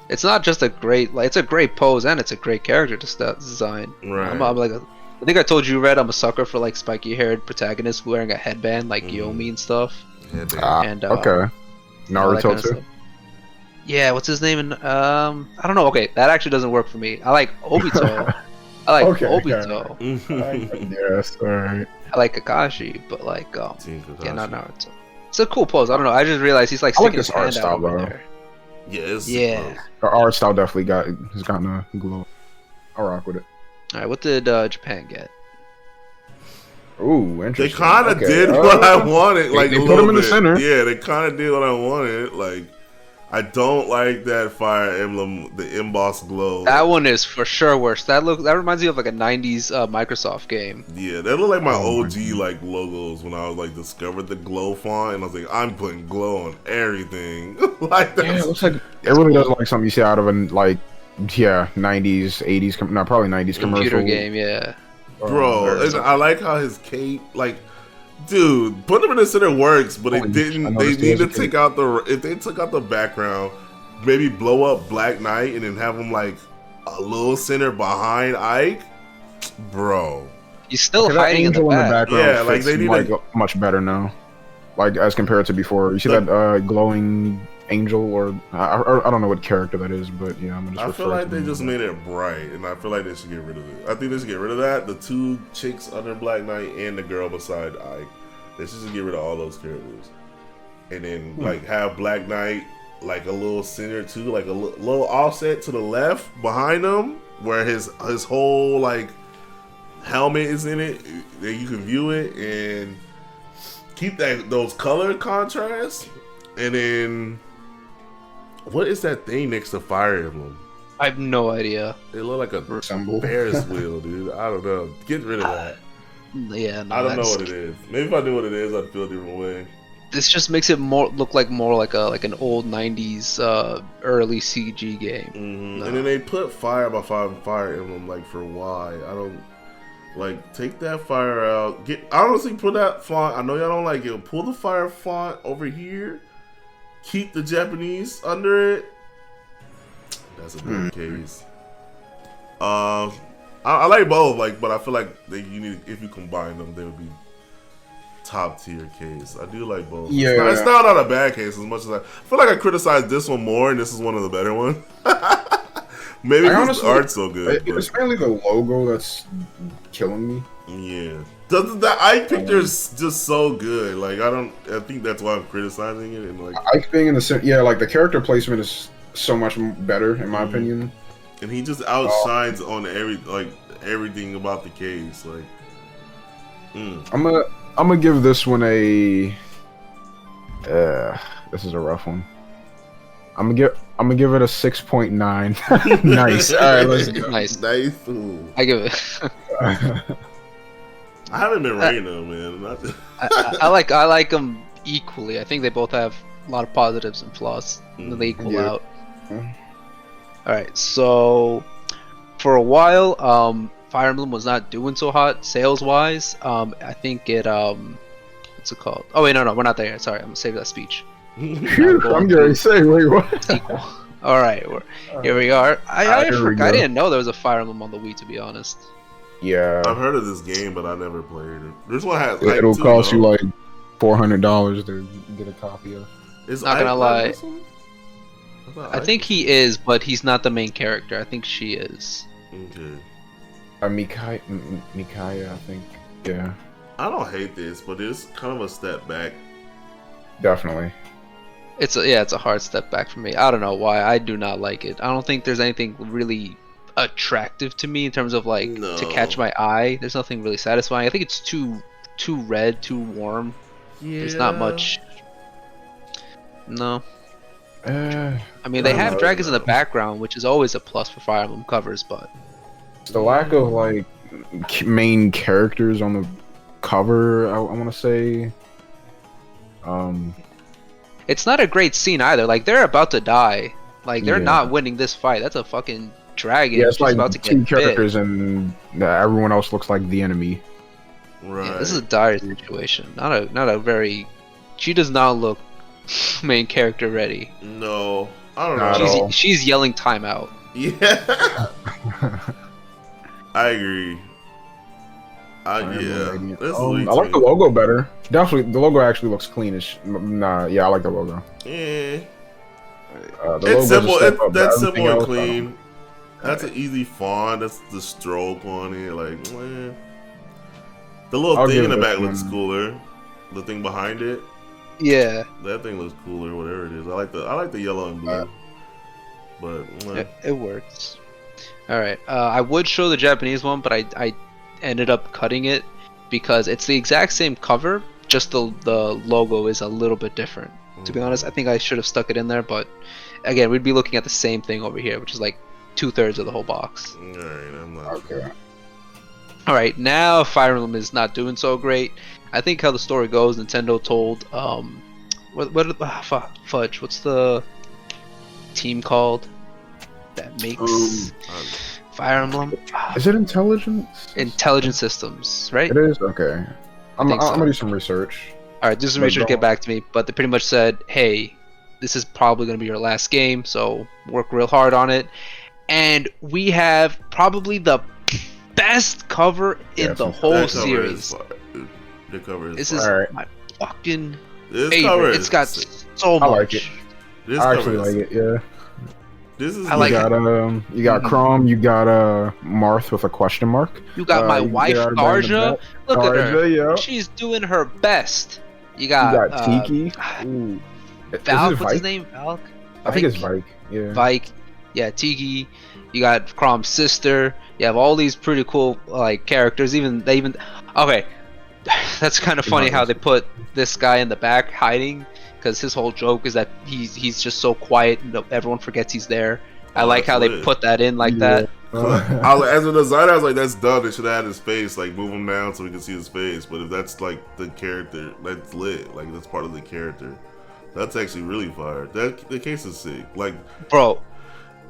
It's not just a great like it's a great pose and it's a great character design. Right. I'm like I think I told you, Red. I'm a sucker for like spiky-haired protagonists wearing a headband like Yomi and stuff. And okay. Naruto kind of too. stuff. Yeah, what's his name? And I don't know. Okay, that actually doesn't work for me. I like Obito. I like Okay, Obito. Yes, alright. I like Kakashi, but like yeah, not Naruto. It's a cool pose. I don't know. I just realized he's like I like sticking his this art hand style, out over though. there. Yeah. The art style definitely has gotten a glow. I'll rock with it. All right, what did Japan get? Ooh, They interesting. kind of Okay, did what I wanted. Like they a put little him in the bit. center. Yeah, they kind of did what I wanted. Like, I don't like that Fire Emblem, the embossed glow. That one is for sure worse. That reminds me of like a '90s Microsoft game. Yeah, that look like my Oh my OG like logos when I was like discovered the glow font, and I was like, I'm putting glow on everything. Like that. Yeah, it looks like it really does look like something you see out of an like 90s, 80s, no, probably 90s commercial. Computer game, yeah. Bro, and I like how his cape, like, dude, put him in the center works, but they didn't. They need to take out if they took out the background, maybe blow up Black Knight and then have him like a little center behind Ike, bro. He's still Okay, hiding in the back. background. Yeah, like fits they need like much better now, like as compared to before. You see that glowing angel, or I don't know what character that is, but yeah, I'm just. I feel like they just made it bright, and I feel like they should get rid of it. I think they should get rid of that. The two chicks under Black Knight and the girl beside Ike. They should just get rid of all those characters, and then like have Black Knight like a little center too, like a little offset to the left behind him, where his whole like helmet is in it, that you can view it, and keep those color contrasts, and then. What is that thing next to Fire Emblem? I have no idea. It looked like a symbol. Ferris wheel, dude. I don't know. Get rid of that. Yeah, no, I don't know what it is. Maybe if I knew what it is, I'd feel a different way. This just makes it look like more like an old '90s early CG game. No. And then they put Fire Emblem like for why? I don't like take that fire out. Honestly put that font. I know y'all don't like it. Pull the fire font over here. Keep the Japanese under it. That's a bad case. I like both, but I feel like if you combine them, they would be top tier case. I do like both. Yeah, it's not a bad case as much as I feel like I criticized this one more, and this is one of the better ones. Maybe because the art's so good. It's mainly the logo that's killing me. Yeah. The Ike picture is just so good. Like I think that's why I'm criticizing it. And like Ike being in the center, yeah, like the character placement is so much better in my opinion. And he just outshines on everything about the case. Like, I'm gonna give this one a. This is a rough one. I'm gonna give it a 6.9. Nice. All right, let's go. Nice. Ooh. I give it. I haven't been rating them, man. I like them equally. I think they both have a lot of positives and flaws. And they equal out. All right, so for a while, Fire Emblem was not doing so hot sales wise. I think it what's it called? Oh wait, no, we're not there yet. Sorry, I'm gonna save that speech. Phew, I'm gonna say, wait, what? Equal. All right, here we are. I didn't know there was a Fire Emblem on the Wii, to be honest. Yeah, I've heard of this game, but I never played it. This one has. It'll cost you like $400 to get a copy of. Not gonna lie. I think he is, but he's not the main character. I think she is. Okay. Mikaya, I think. Yeah. I don't hate this, but it's kind of a step back. Definitely. It's a hard step back for me. I don't know why. I do not like it. I don't think there's anything really attractive to me in terms of like to catch my eye. There's nothing really satisfying. I think it's too red, too warm. Yeah. There's not much. No. I mean, I they have don't dragons in know. the background, which is always a plus for Fire Emblem covers, but It's the lack of like main characters on the cover. I want to say. it's not a great scene either. Like they're about to die. Like they're Yeah. not winning this fight. That's a fucking dragon. Yeah, it's just like about to two get bit. characters and everyone else looks like the enemy. Right. Yeah, this is a dire situation. Not a very. She does not look main character ready. No. I don't Not at know. all. She's yelling timeout. Yeah, I agree. Fire Emblem Yeah, Radiant. that's I sweet like the too. logo better. Definitely, the logo actually looks cleanish. Nah, yeah, I like the logo. Yeah, The it's logo's a simple. step up, but That's everything simple and else, I don't clean. That's Alright. an easy font. That's the stroke on it. Like, man. The little I'll thing give in the this back looks one- cooler. The thing behind it, Yeah, that thing looks cooler. Whatever it is, I like the yellow and blue. But it works. All right, I would show the Japanese one, but I ended up cutting it because it's the exact same cover, just the logo is a little bit different. To be honest, I think I should have stuck it in there, but again, we'd be looking at the same thing over here, which is like 2/3 of the whole box. all right, I'm not. Okay. All right, now Fire Emblem is not doing so great. I think how the story goes, Nintendo told fudge, what's the team called that makes Fire Emblem? Is it intelligence? Intelligent Systems, right? It is? Okay. I'm think so. gonna do some research. All right, do some But research, don't- get back to me. But they pretty much said, hey, this is probably going to be your last game, so work real hard on it. And we have probably the best cover in Yeah, the that whole That cover series. is fire. The cover is This fire. is Alright. my fucking This cover favorite. is It's got sick. so I much. like it. This I cover actually is like it. Yeah. This is I like you it. got you got Mhm. Chrome. You got Marth with a question mark. You got my you wife, got her in the Garja. back. Look at her. Garja, yeah. She's doing her best. You You got, got Tiki. Ooh. Valk, Is it what's his Vike? name? Valk? I think it's Vike? Vike. Yeah. Vike, yeah, Tiki. You got Chrom's sister. You have all these pretty cool like characters. Okay, that's kind of funny how they put this guy in the back hiding, because his whole joke is that he's just so quiet and everyone forgets he's there. I Oh, like how that's they lit. put that in like Yeah. that. As a designer, I was like, that's dumb. They should have had his face, like move him down so we can see his face. But if that's like the character, that's lit. Like that's part of the character. That's actually really fire. That the case is sick. Like Bro,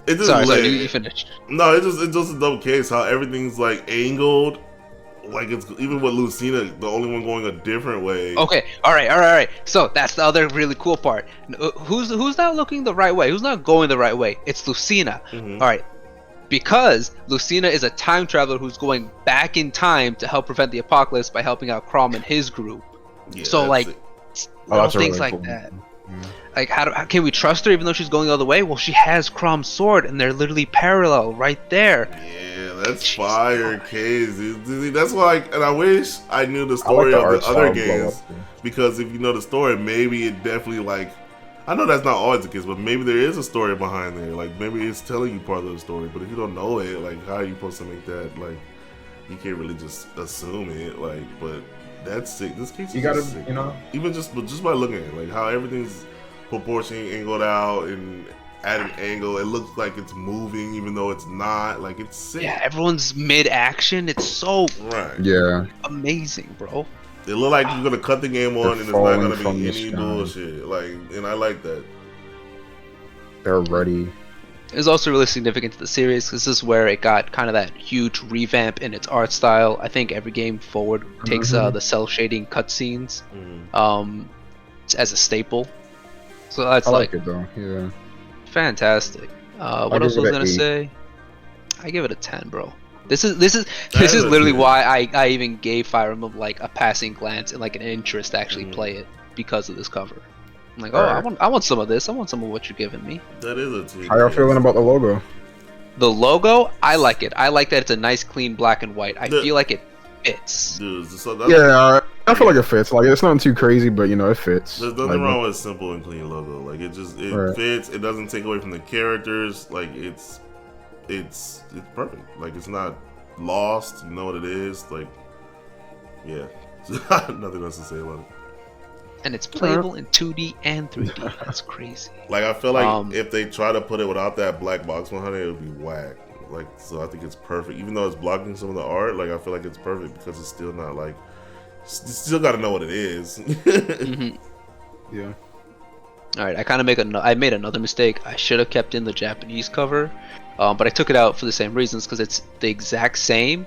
it just sorry, lit. you finished. No, it's just a dope case. How everything's like angled. Like it's even with Lucina, the only one going a different way. Okay, all right. So that's the other really cool part. Who's not looking the right way? Who's not going the right way? It's Lucina. Mhm. All right, because Lucina is a time traveler who's going back in time to help prevent the apocalypse by helping out Crom and his group. Yeah, So that's like it. little that's a things really like cool that. Yeah. Like how can we trust her even though she's going the other way? Well, she has Crom's sword and they're literally parallel right there. Yeah, that's Jesus fire, Christ. case. That's why, and I wish I knew the I like story the of art the other style blow games, up, too. because if you know the story, maybe it definitely like. I know that's not always the case, but maybe there is a story behind there. Like maybe it's telling you part of the story, but if you don't know it, like how are you supposed to make that? Like you can't really just assume it. Like, but that's sick. This case is You gotta, just sick. you know. Even just by looking at it, like how everything's proportionally angled out and at an angle, it looks like it's moving even though it's not. Like it's sick. Yeah, everyone's mid-action. It's so Right. Yeah. amazing, bro. It look like you're gonna cut the game on They're and it's not falling gonna from be the any sky. bullshit. Like, and I like that. They're ready. It's also really significant to the series because this is where it got kind of that huge revamp in its art style. I think every game forward takes the cell shading cutscenes as a staple. So that's I like like it though. Yeah. fantastic. What give else it was I a gonna 8. say? I give it a 10, bro. This is is a literally 10. why I even gave Fire Emblem like a passing glance and like an interest to actually play it because of this cover. I'm like, oh, Alright. I want some of this. I want some of what you're giving me. That is a team. How y'all feeling about the logo? The logo, I like it. I like that it's a nice, clean black and white. I The- feel like it fits. Dude, so that's, Yeah, I feel like it fits. Like it's nothing too crazy, but you know it fits. there's nothing Like, wrong with a simple and clean logo. Like it Right. fits. It doesn't take away from the characters. Like it's perfect. Like it's not lost. You know what it is. Like yeah, nothing else to say about it. And it's playable in 2D and 3D. That's crazy. Like I feel like Um, if they try to put it without that black box behind it, it would be whack. Like so, I think it's perfect. Even though it's blocking some of the art, like I feel like it's perfect because it's still not like. You still got to know what it is. Mhm. Yeah. All right, I made another mistake. I should have kept in the Japanese cover, but I took it out for the same reasons because it's the exact same,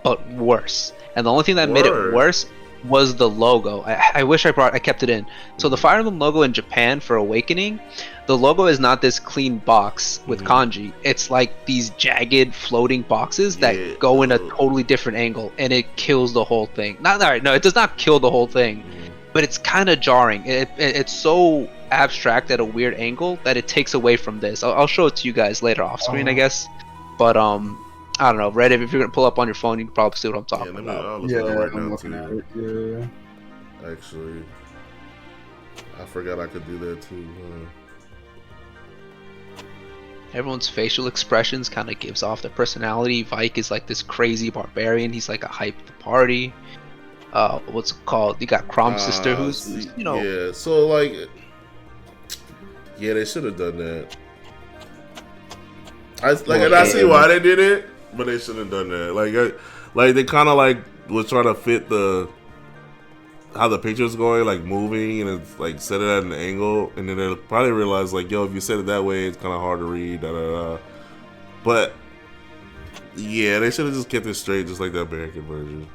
but worse. And the only thing that made it Worse? worse, was the logo. I wish I kept it in. So the Fire Emblem logo in Japan for Awakening, the logo is not this clean box with kanji. It's like these jagged floating boxes that go in a totally different angle, and it kills the whole thing. Not all right, no, it does not kill the whole thing, but it's kind of jarring. It's so abstract at a weird angle that it takes away from this. I'll show it to you guys later off screen, I guess. But I don't know, Reddit, if you're gonna pull up on your phone, you can probably see what I'm talking about. Yeah, I'm looking at it. Yeah. Actually, I forgot I could do that too. Everyone's facial expressions kind of gives off their personality. Vike is like this crazy barbarian. He's like a hype at the party. What's it called? You got Crom's sister, who's you know. Yeah, so like, yeah, they should have done that. I see why they did it, but they should have done that. Like they kind of like was trying to fit how the picture's going, like moving, and it's like set it at an angle, and then they probably realized like, yo, if you set it that way, it's kind of hard to read. But yeah, they should have just kept it straight, just like the American version.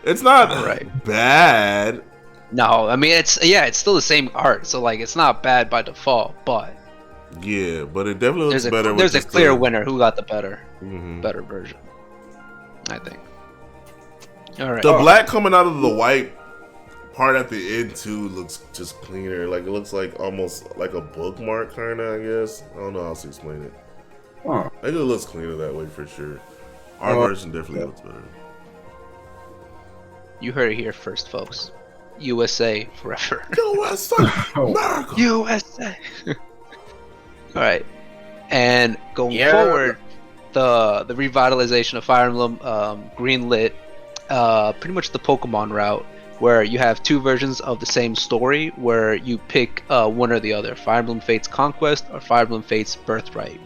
It's not bad. No, I mean it's still the same art, so like it's not bad by default, but yeah, but it definitely looks better. There's a clear winner who got the better version, I think. All right. The black coming out of the white part at the end too looks just cleaner. Like it looks like almost like a bookmark kind of. I guess I don't know how to explain it. I think it looks cleaner that way for sure. Our version definitely looks better. You heard it here first, folks. USA forever. USA, America. USA. All right, and going forward, the revitalization of Fire Emblem greenlit pretty much the Pokemon route, where you have two versions of the same story, where you pick one or the other: Fire Emblem Fates Conquest or Fire Emblem Fates Birthright.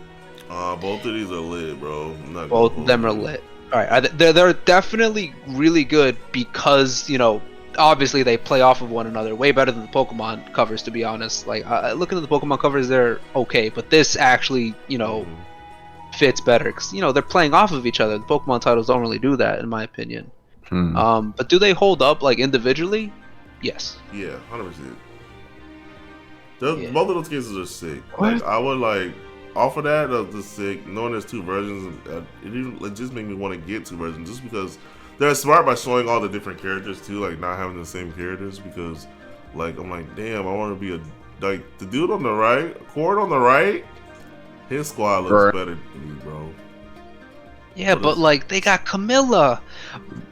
Both of these are lit, bro. Both of them are lit. All right, they're definitely really good because obviously they play off of one another way better than the Pokemon covers, to be honest. Like looking at the Pokemon covers, they're okay, but this actually fits better because they're playing off of each other. The Pokemon titles don't really do that, in my opinion. But do they hold up like individually? Yes. Yeah, 100%. Both of those cases are sick. Like I would like off of that, the sick. Knowing there's two versions, it just made me want to get two versions, just because they're smart by showing all the different characters too, like not having the same characters. Because like I'm like, damn, I want to be like the dude on the right, Cord on the right. His squad looks better than me, bro. Yeah, but like they got Camilla.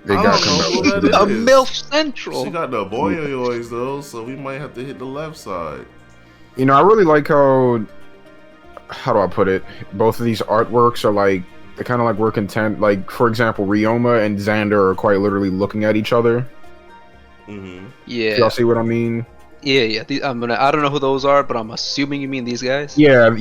They got Camilla. A MILF Central. She got the boyoyoys though, so we might have to hit the left side. I really like how do I put it? Both of these artworks are like they kind of like work intent. Like for example, Ryoma and Xander are quite literally looking at each other. Yeah. Y'all see what I mean? Yeah. I don't know who those are, but I'm assuming you mean these guys. Yeah.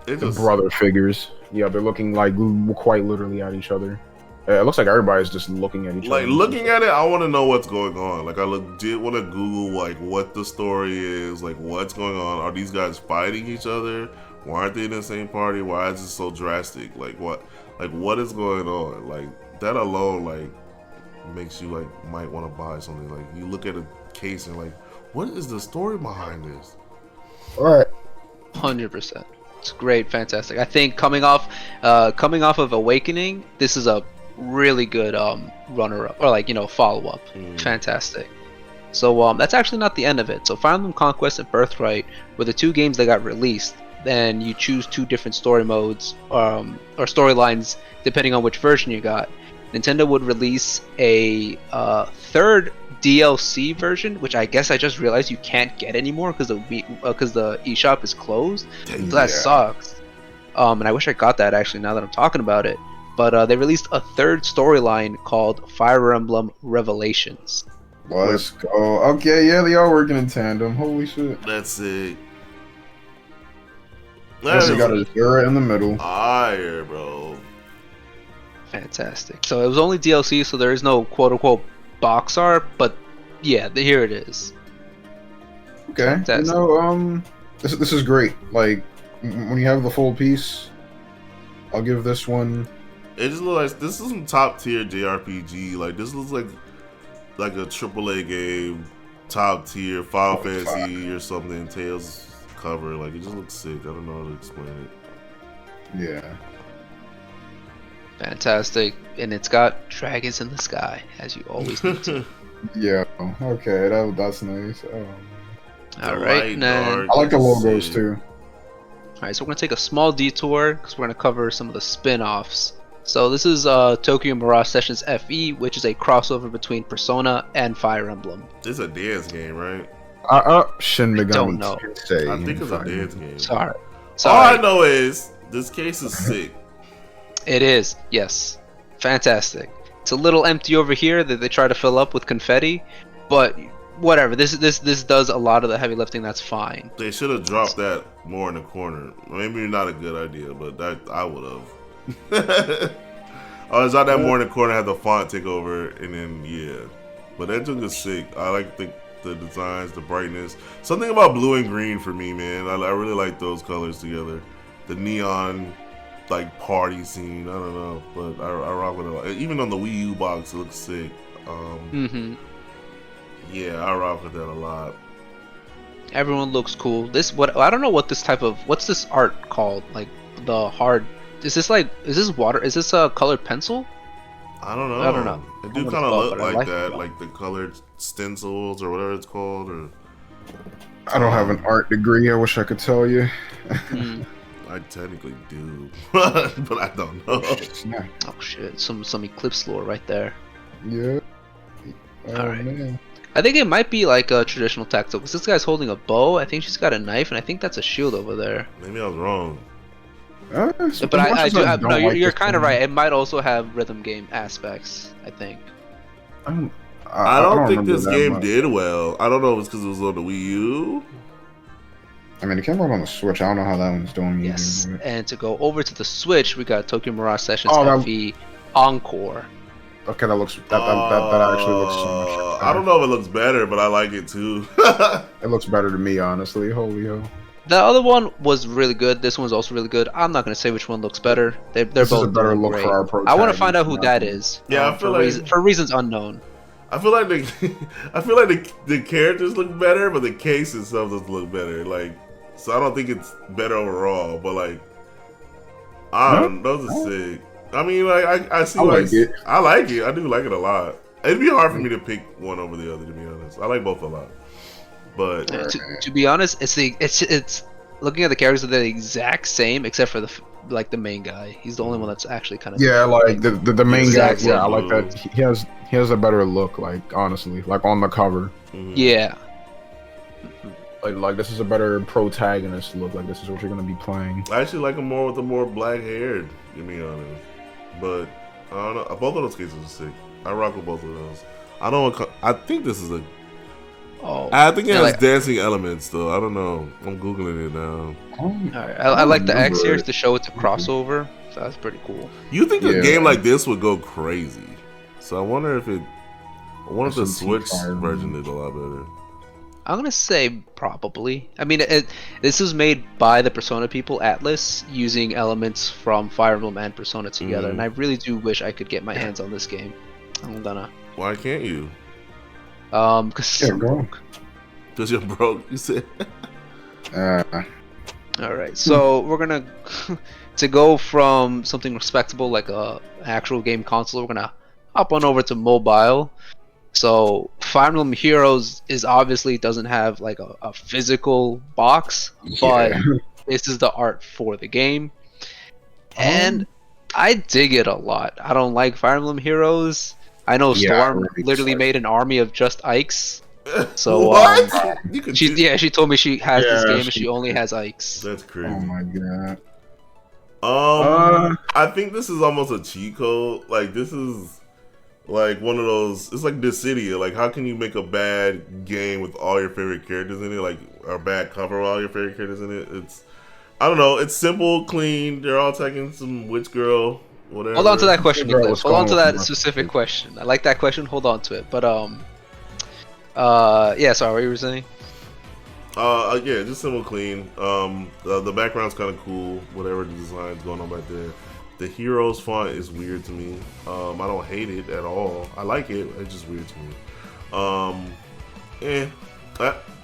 It's the brother figures. Yeah, they're looking like quite literally at each other. It looks like everybody's just looking at each other. Like looking at it, I want to know what's going on. Like I legit want to Google like what the story is, like what's going on. Are these guys fighting each other? Why aren't they in the same party? Why is it so drastic? Like what is going on? Like that alone, like makes you like might want to buy something. Like you look at a case and like, what is the story behind this? All right, 100%. It's great, fantastic. I think coming off of Awakening, this is a really good runner-up or like follow-up. Fantastic. So that's actually not the end of it. So Fire Emblem Conquest and Birthright were the two games that got released. Then you choose two different story modes or storylines depending on which version you got. Nintendo would release a third DLC version, which I guess I just realized you can't get anymore because the eShop is closed. So that sucks. And I wish I got that actually now that I'm talking about it. But they released a third storyline called Fire Emblem Revelations. Let's go. Okay, yeah, they are working in tandem. Holy shit. That's it. They got a Zura in the middle. Fire, bro. Fantastic. So it was only DLC, so there is no quote-unquote box art, but yeah, here it is. Okay. Fantastic. This is great. Like when you have the full piece, I'll give this one It just looks like this is some top tier JRPG. Like this looks like a AAA game, top tier Final Fantasy or something. Tales cover. Like it just looks sick. I don't know how to explain it. Yeah. Fantastic, and it's got dragons in the sky, as you always need to. Yeah. Okay, that's nice. All right, now I like the logos too. All right, so we're gonna take a small detour because we're gonna cover some of the spin-offs. So this is Tokyo Mirage Sessions FE, which is a crossover between Persona and Fire Emblem. This is a dance game, right? Shin Megami don't know. Tensei. I think it's a dance game. Sorry. All I know is this case is sick. It is, yes. Fantastic. It's a little empty over here that they try to fill up with confetti, but whatever. This does a lot of the heavy lifting. That's fine. They should have dropped that more in the corner. Maybe not a good idea, but that I would have. Oh, it's not that more in the corner. Had the font take over, and then yeah. But that took is sick. I like the designs, the brightness. Something about blue and green for me, man. I really like those colors together. The neon. Like party scene, I don't know, but I rock with it a lot. Even on the Wii U box, it looks sick. Yeah, I rock with that a lot. Everyone looks cool. I don't know what this type of what's this art called? Like the hard. Is this water? Is this a colored pencil? I don't know. I don't know. It do kind of look like that, like the colored stencils or whatever it's called. Or I don't have an art degree. I wish I could tell you. I technically do, but I don't know. Oh shit! Some Eclipse lore right there. Yeah. All right. Man. I think it might be like a traditional tactical because this guy's holding a bow. I think she's got a knife, and I think that's a shield over there. Maybe I was wrong. But no, you're kind of right. It might also have rhythm game aspects. I think. I don't think this game did well. I don't know if it's because it was on the Wii U. I mean, it came out on the Switch. I don't know how that one's doing. Yes, either, and to go over to the Switch, we got Tokyo Mirage Sessions FE Encore. Okay, that actually looks so much better. I don't know if it looks better, but I like it too. It looks better to me, honestly. Holy hell. The other one was really good. This one's also really good. I'm not gonna say which one looks better. They're both a better look great. for our protagonist. I want to find out who that is. Yeah, I feel for reasons unknown. I feel like the characters look better, but the case itself doesn't look better. Like, so I don't think it's better overall. But like, those are sick. I mean, like I see. I like it. I like it. I do like it a lot. It'd be hard for me to pick one over the other, to be honest. I like both a lot. But to be honest, it's looking at the characters, they're the exact same except for the main guy. He's the only one that's actually kind of like the main guy. Yeah, I like look. that. He has a better look. Like honestly, like on the cover. Mm-hmm. Yeah. Like this is a better protagonist look. Like this is what you're gonna be playing. I actually like him more with the more black haired, to be honest. But I don't know. Both of those cases are sick. I rock with both of those. I think this is I think it has dancing elements though. I don't know. I'm googling it now. Alright, I like the X here to show it's a crossover. So that's pretty cool. You think a game like this would go crazy? So I wonder if the Switch version did a lot better. I'm gonna say probably. I mean, this was made by the Persona people, Atlas, using elements from Fire Emblem and Persona together, and I really do wish I could get my hands on this game. I'm gonna. Why can't you? Because you're broke. Because you're broke, you said. Alright, so we're gonna to go from something respectable like a actual game console, we're gonna hop on over to mobile. So Fire Emblem Heroes obviously doesn't have like a physical box, but this is the art for the game. And I dig it a lot. I don't like Fire Emblem Heroes. I know Storm literally made an army of just Ikes. So what? She told me she has this game and she only has Ikes. That's crazy. Oh my god. I think this is almost a cheat code. Like this is like one of those. It's like Dissidia. Like how can you make a bad game with all your favorite characters in it? Like or a bad cover with all your favorite characters in it. It's I don't know. It's simple, clean. They're all taking some witch girl. Whatever. Hold on to that question, Eclipse. Hold on to that specific question. I like that question. Hold on to it. But yeah. Sorry, what you were saying? Yeah, just simple, clean. The background's kind of cool. Whatever the design's going on right there. The heroes font is weird to me. I don't hate it at all. I like it. It's just weird to me.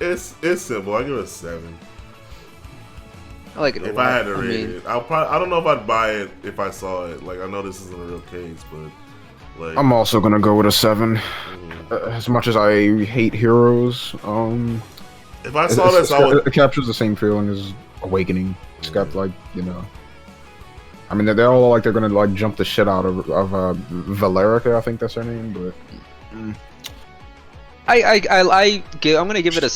It's simple. I give it a 7. I like it a If lot. I had to rate it, I don't know if I'd buy it if I saw it. Like, I know this isn't a real case, but like, I'm also gonna go with a 7. As much as I hate heroes, if I saw this, I would. It captures the same feeling as Awakening. It's got like, you know. I mean, they're all like they're gonna like jump the shit out of Valerica, I think that's her name, but. I'm gonna give it a.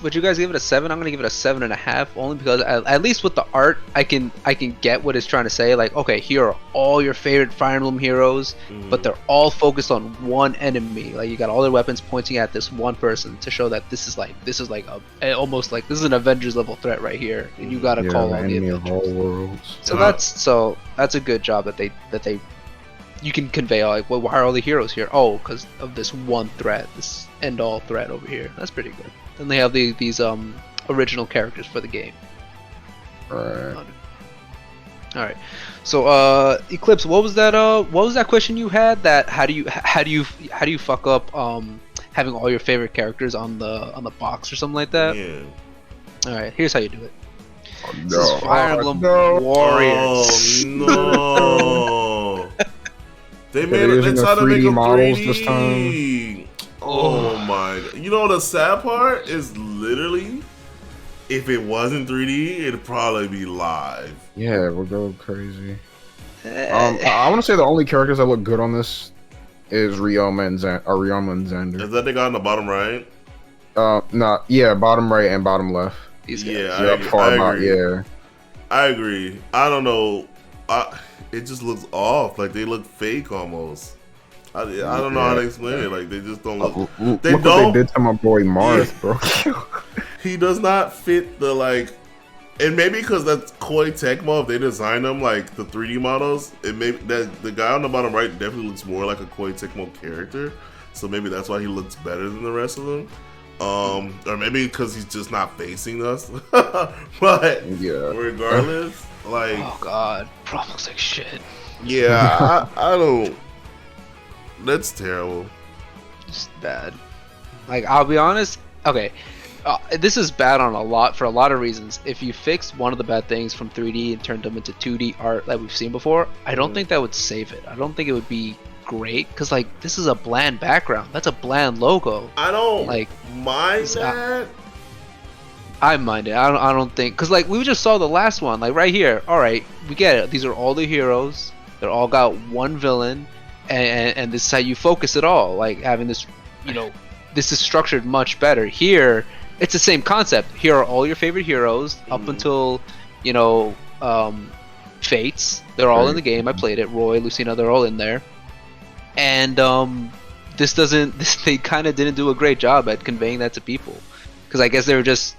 Would you guys give it a 7? I'm gonna give it a 7.5, only because at least with the art, I can get what it's trying to say. Like, okay, here are all your favorite Fire Emblem heroes, but they're all focused on one enemy. Like, you got all their weapons pointing at this one person to show that this is like almost like this is an Avengers level threat right here, and you gotta call all the enemy Avengers. of all worlds. So that's a good job that they you can convey like, well, why are all the heroes here? Oh, because of this one threat, this end-all threat over here. That's pretty good. Then they have these original characters for the game. Right. All right. So Eclipse, what was that question you had? That how do you fuck up having all your favorite characters on the box or something like that? Yeah. All right. Here's how you do it. Oh, This is Fire Emblem Oh Warriors. no! They they're using tried to 3D make them models 3D. this time. Oh my god! You know the sad part is literally, if it wasn't 3D, it'd probably be live. Yeah, we'll go crazy. I want to say the only characters that look good on this is Ryoma and Xander. Is that the guy on the bottom right? Bottom right and bottom left. These guys. Yeah, I agree. Yeah. I agree. I don't know. It just looks off. Like they look fake almost. I don't know how to explain it. Like they just don't look. Look what they did to my boy Marth, bro. He does not fit the like. And maybe because that's Koei Tecmo, if they design them like the 3D models, it may that the guy on the bottom right definitely looks more like a Koei Tecmo character. So maybe that's why he looks better than the rest of them. Or maybe because he's just not facing us. But yeah, regardless, like, Oh god, Prom looks like shit. yeah, I don't. That's terrible. Just bad. Like, I'll be honest. Okay, this is bad for a lot of reasons. If you fixed one of the bad things from 3D and turned them into 2D art like we've seen before, I don't think that would save it. I don't think it would be great because like this is a bland background. That's a bland logo. I don't Like, mind that. I mind it. I don't think because like we just saw the last one. Like right here. All right, we get it. These are all the heroes. They're all got one villain, and this is how you focus it all. Like having this, this is structured much better. Here, it's the same concept. Here are all your favorite heroes up until, Fates. They're all in the game. I played it. Roy, Lucina, they're all in there. And they kind of didn't do a great job at conveying that to people. Because I guess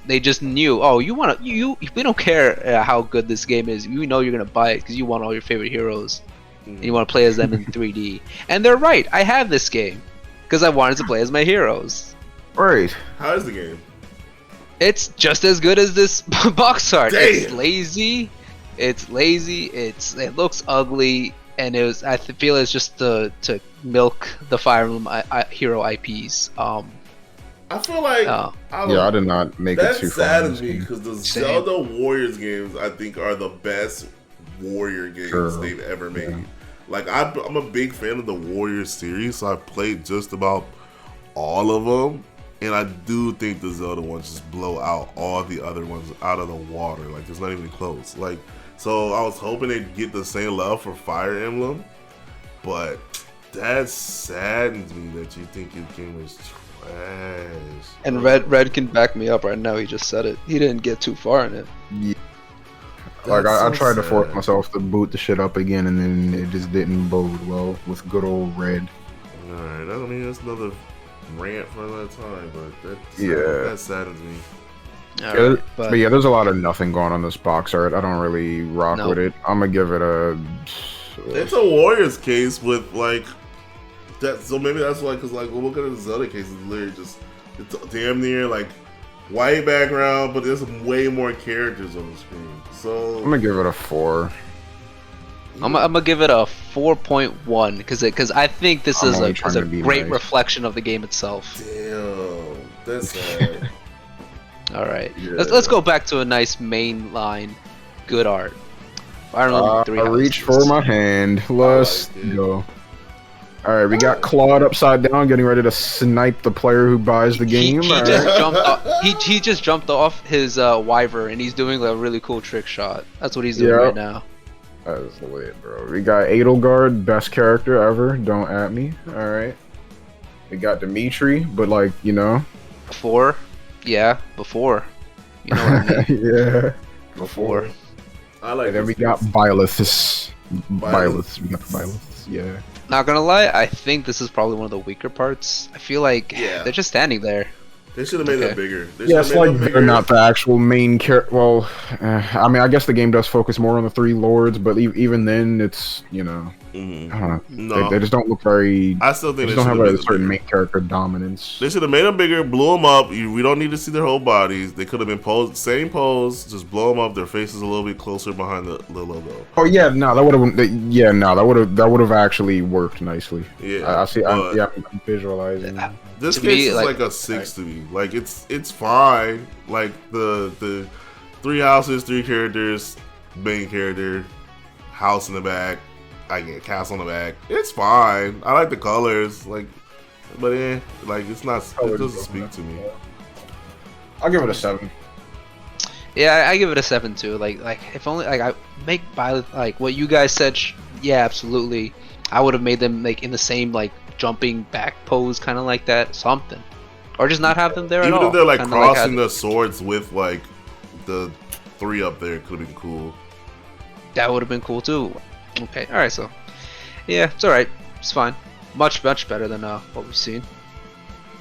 they just knew, oh, we don't care how good this game is. You know you're gonna buy it because you want all your favorite heroes, and you want to play as them in 3D. And they're right. I have this game because I wanted to play as my heroes. Right. How is the game? It's just as good as this box art. Damn. It's lazy. It looks ugly, and I feel it's just to milk the Fire Emblem hero IPs. I feel like I did not make it too far. That saddens me because the Zelda Warriors games I think are the best warrior games they've ever made. Yeah. Like I'm a big fan of the Warriors series, so I've played just about all of them, and I do think the Zelda ones just blow out all the other ones out of the water. Like it's not even close. Like so, I was hoping they'd get the same love for Fire Emblem, but that saddens me that you think your game is trash. And Red can back me up right now. He just said it. He didn't get too far in it. Yeah. Like I tried to force myself to boot the shit up again, and then it just didn't bode well with good old Red. Alright, I mean that's another rant for another time, but that saddens me. Right, but yeah, there's a lot of nothing going on this box art. I don't really rock with it. I'm gonna give it a. It's a Warriors case with like that, so maybe that's why. Because like, well, look at the Zelda case. It's literally just it's damn near like white background, but there's way more characters on the screen. So I'm gonna give it a 4. I'm gonna give it a 4.1 because I think this I'm is only a trying to be great nice. reflection of the game itself. Damn, that's sad. All right, Yeah. let's go back to a nice main line, good art. Fire Emblem Three I Houses. reached for my hand. Let's like it. go. All right, we got Claude upside down, getting ready to snipe the player who buys the game. He All just right. jumped off. He just jumped off his wyvern and he's doing a really cool trick shot. That's what he's doing Yep. right now. That's lit, bro. We got Edelgard, best character ever. Don't at me. All right. We got Dimitri, but like Before, yeah, before. You know what I mean? yeah. Before. I like. And then this we got piece. Bylethus. Byleth. We got the Bylethus. Yeah. Not gonna lie, I think this is probably one of the weaker parts. I feel like Yeah. they're just standing there. They should have made Okay. them bigger. They Yeah, should've it's made like them they're bigger. not the actual main character. Well, I mean, I guess the game does focus more on the three lords, but even then, it's I Mhm. don't know. No, They just don't look very. I still They think just don't have made a them certain bigger. main character dominance. They should have made them bigger, blew them up. We don't need to see their whole bodies. They could have been posed, same pose, just blow them up. Their faces a little bit closer behind the logo. Oh yeah, no, that would have. Yeah, no, that would have actually worked nicely. Yeah, I see. but I'm visualizing. this To case me, is like- like a 6 to me. Like it's fine. Like the 3 houses, 3 characters, main character, house in the back. I get castle in the back. It's fine. I like the colors. Like, but like it's not. It doesn't speak to me. I'll give it a 7. Yeah, I give it a 7 too. Like if only like I make Violet like what you guys said. Yeah, absolutely. I would have made them like in the same like jumping back pose, kind of like that, something, or just not have them there at Even all. if they're like Kinda crossing how- the swords with like the 3 up there, could have been cool. that would have been cool too. Okay, all right, so yeah, it's all right. It's fine. Much better than what we've seen.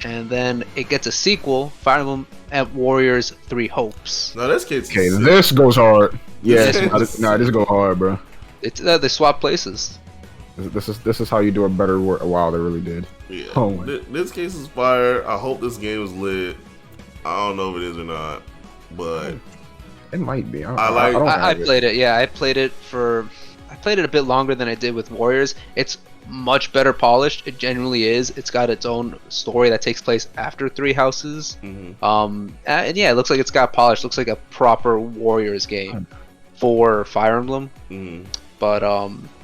And then it gets a sequel, Fire Emblem at Warriors 3 Hopes. Now this kid's Okay, sick. this goes hard. Yeah, This- this go hard, bro. It's they swap places. This is how you do a better work. Wow, they really did. Yeah. Oh my- This case is fire. I hope this game is lit. I don't know if it is or not, but It might be. I don't I have it. played it. Yeah, I played it a bit longer than I did with Warriors. It's much better polished. It genuinely is. It's got its own story that takes place after 3 houses. And yeah, it looks like it's got polish. Looks like a proper Warriors game for Fire Emblem. But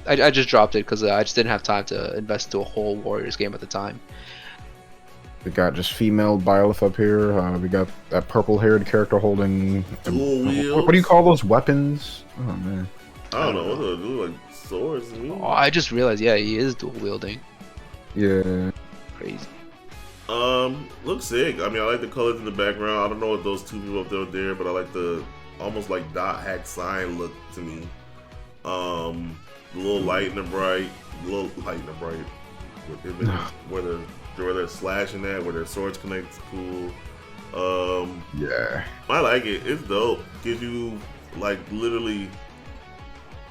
I just dropped it because I just didn't have time to invest into a whole Warriors game at the time. We got just female Byleth up here. We got that purple-haired character holding. Dual What do you call those weapons? Oh man. I don't know. What do they do? Like swords to me? Oh, I just realized, yeah, he is dual wielding. Yeah. Crazy. Looks sick. I mean, I like the colors in the background. I don't know what those 2 people up there are there, but I like the almost like dot hack sign look to me. A little light and the bright, where they're slashing at, where their swords connect. Is cool. Yeah. I like it. It's dope. Gives you like literally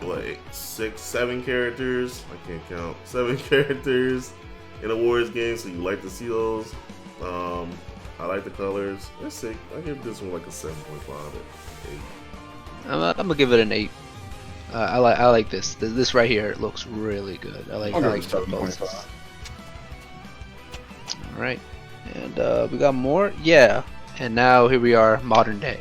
what 6, 7 characters. I can't count. 7 characters in a Warriors game, so you like to see those. I like the colors. It's sick. I give this one like a 7.5 or 8. I'm gonna give it an 8. I like this. This right here looks really good. I like I'll give it the 7.5. poses. All right, and we got more. Yeah, and now here we are, modern day.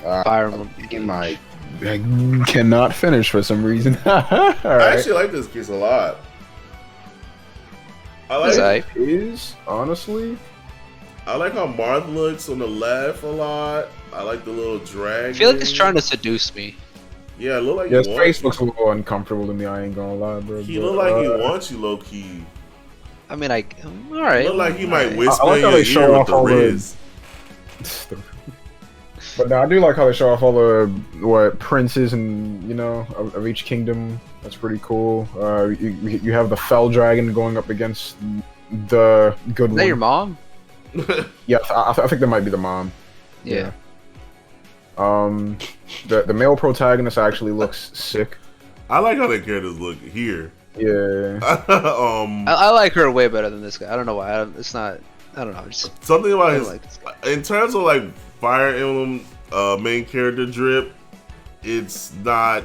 Fire Emblem Engage. I cannot finish for some reason. All I right. actually like this case a lot. I It's like aight. Is honestly. I like how Marth looks on the left a lot. I like the little drag. I feel like it's trying to seduce me. Yeah, it look like Yeah, his he face wants. looks a little uncomfortable to me. I ain't gonna lie, bro. He but, look like he wants you low key. I mean, all right. Look like he might alright. whisper I like in how your they show ear with off the all the- Riz. But no, I do like how they show off all the princes and of each kingdom. That's pretty cool. You have the fell dragon going up against the good Is one. that your mom? Yeah, I think that might be the mom. Yeah. The male protagonist actually looks sick. I like how the characters look here. Yeah. I like her way better than this guy. I don't know why. It's not. I don't know. Just Something about I his, like this guy. in terms of like Fire Emblem main character drip, it's not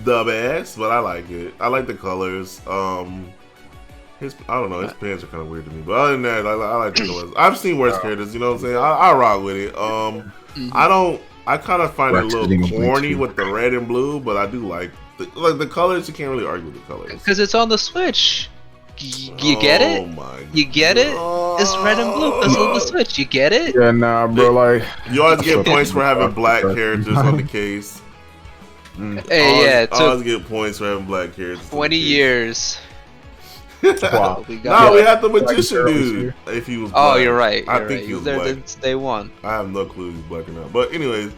the best, but I like it. I like the colors. I don't know. His pants are kind of weird to me, but other than that, I like the colors. I've seen worse characters. You know what I'm saying? I rock with it. I don't. I kind of find it a little corny with the red and blue, but I do like the colors. You can't really argue with the colors because it's on the Switch. You get it? Oh my! You get it? It's red and blue because of the Switch. You get it? Yeah, nah, bro. Like you always get points for having black characters on the case. Hey, yeah, I always get points for having black characters. 20 years. Wow. We had the magician dude. If he was black. Oh, you're right. I think he was there black. since day one. I have no clue if he's black or not. But anyways,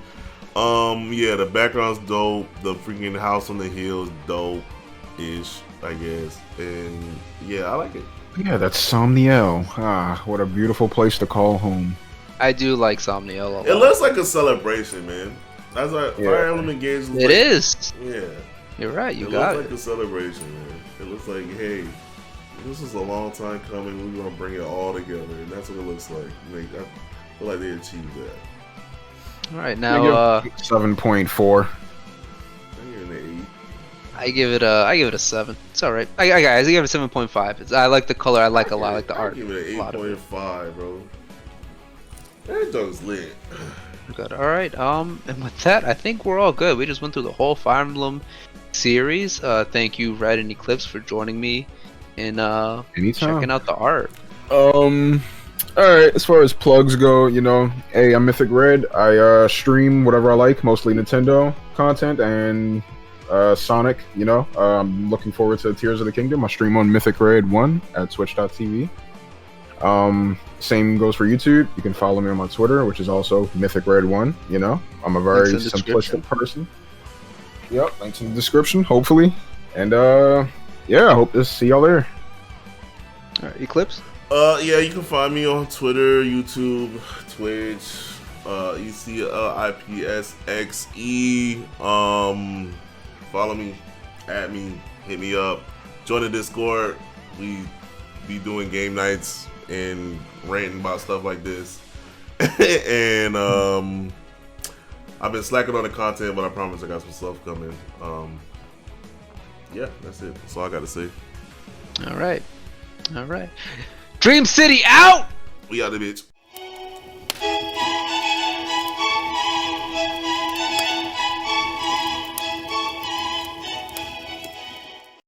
yeah, the background's dope. The freaking house on the hill is dope-ish, I guess. And yeah, I like it. Yeah, that's Somniel. Ah, what a beautiful place to call home. I do like Somniel a lot. It looks like a celebration, man. That's like Fire Emblem Engage. It is. Yeah. You're right. You it got looks like a celebration, man. It looks like, hey, this is a long time coming. We're gonna bring it all together, and that's what it looks like. I feel like they achieved that. All right, now 7.4. I give it a 7. It's all right. I guys, I give it a 7.5. I like the color. I like a lot. I like the art. I give it an 8.5, bro. That dog's lit. Good. All right. And with that, I think we're all good. We just went through the whole Fire Emblem series. Thank you, Red and Eclipse, for joining me and checking out the art. Alright, as far as plugs go, you know, hey, I'm Mythic Red. I stream whatever I like, mostly Nintendo content and Sonic, you know. I'm looking forward to Tears of the Kingdom. I stream on Mythic Red 1 at twitch.tv. Same goes for YouTube. You can follow me on my Twitter, which is also Mythic Red 1, you know. I'm a very simplistic person. Yep, links in the description, hopefully. And yeah, I hope to see y'all there. Alright, Eclipse? Yeah, you can find me on Twitter, YouTube, Twitch, ECLIPSXE. Follow me, add me, hit me up, join the Discord. We be doing game nights and ranting about stuff like this. And I've been slacking on the content, but I promise I got some stuff coming. Yeah, that's it. That's all I got to say. All right. Dream City out! We out the bitch.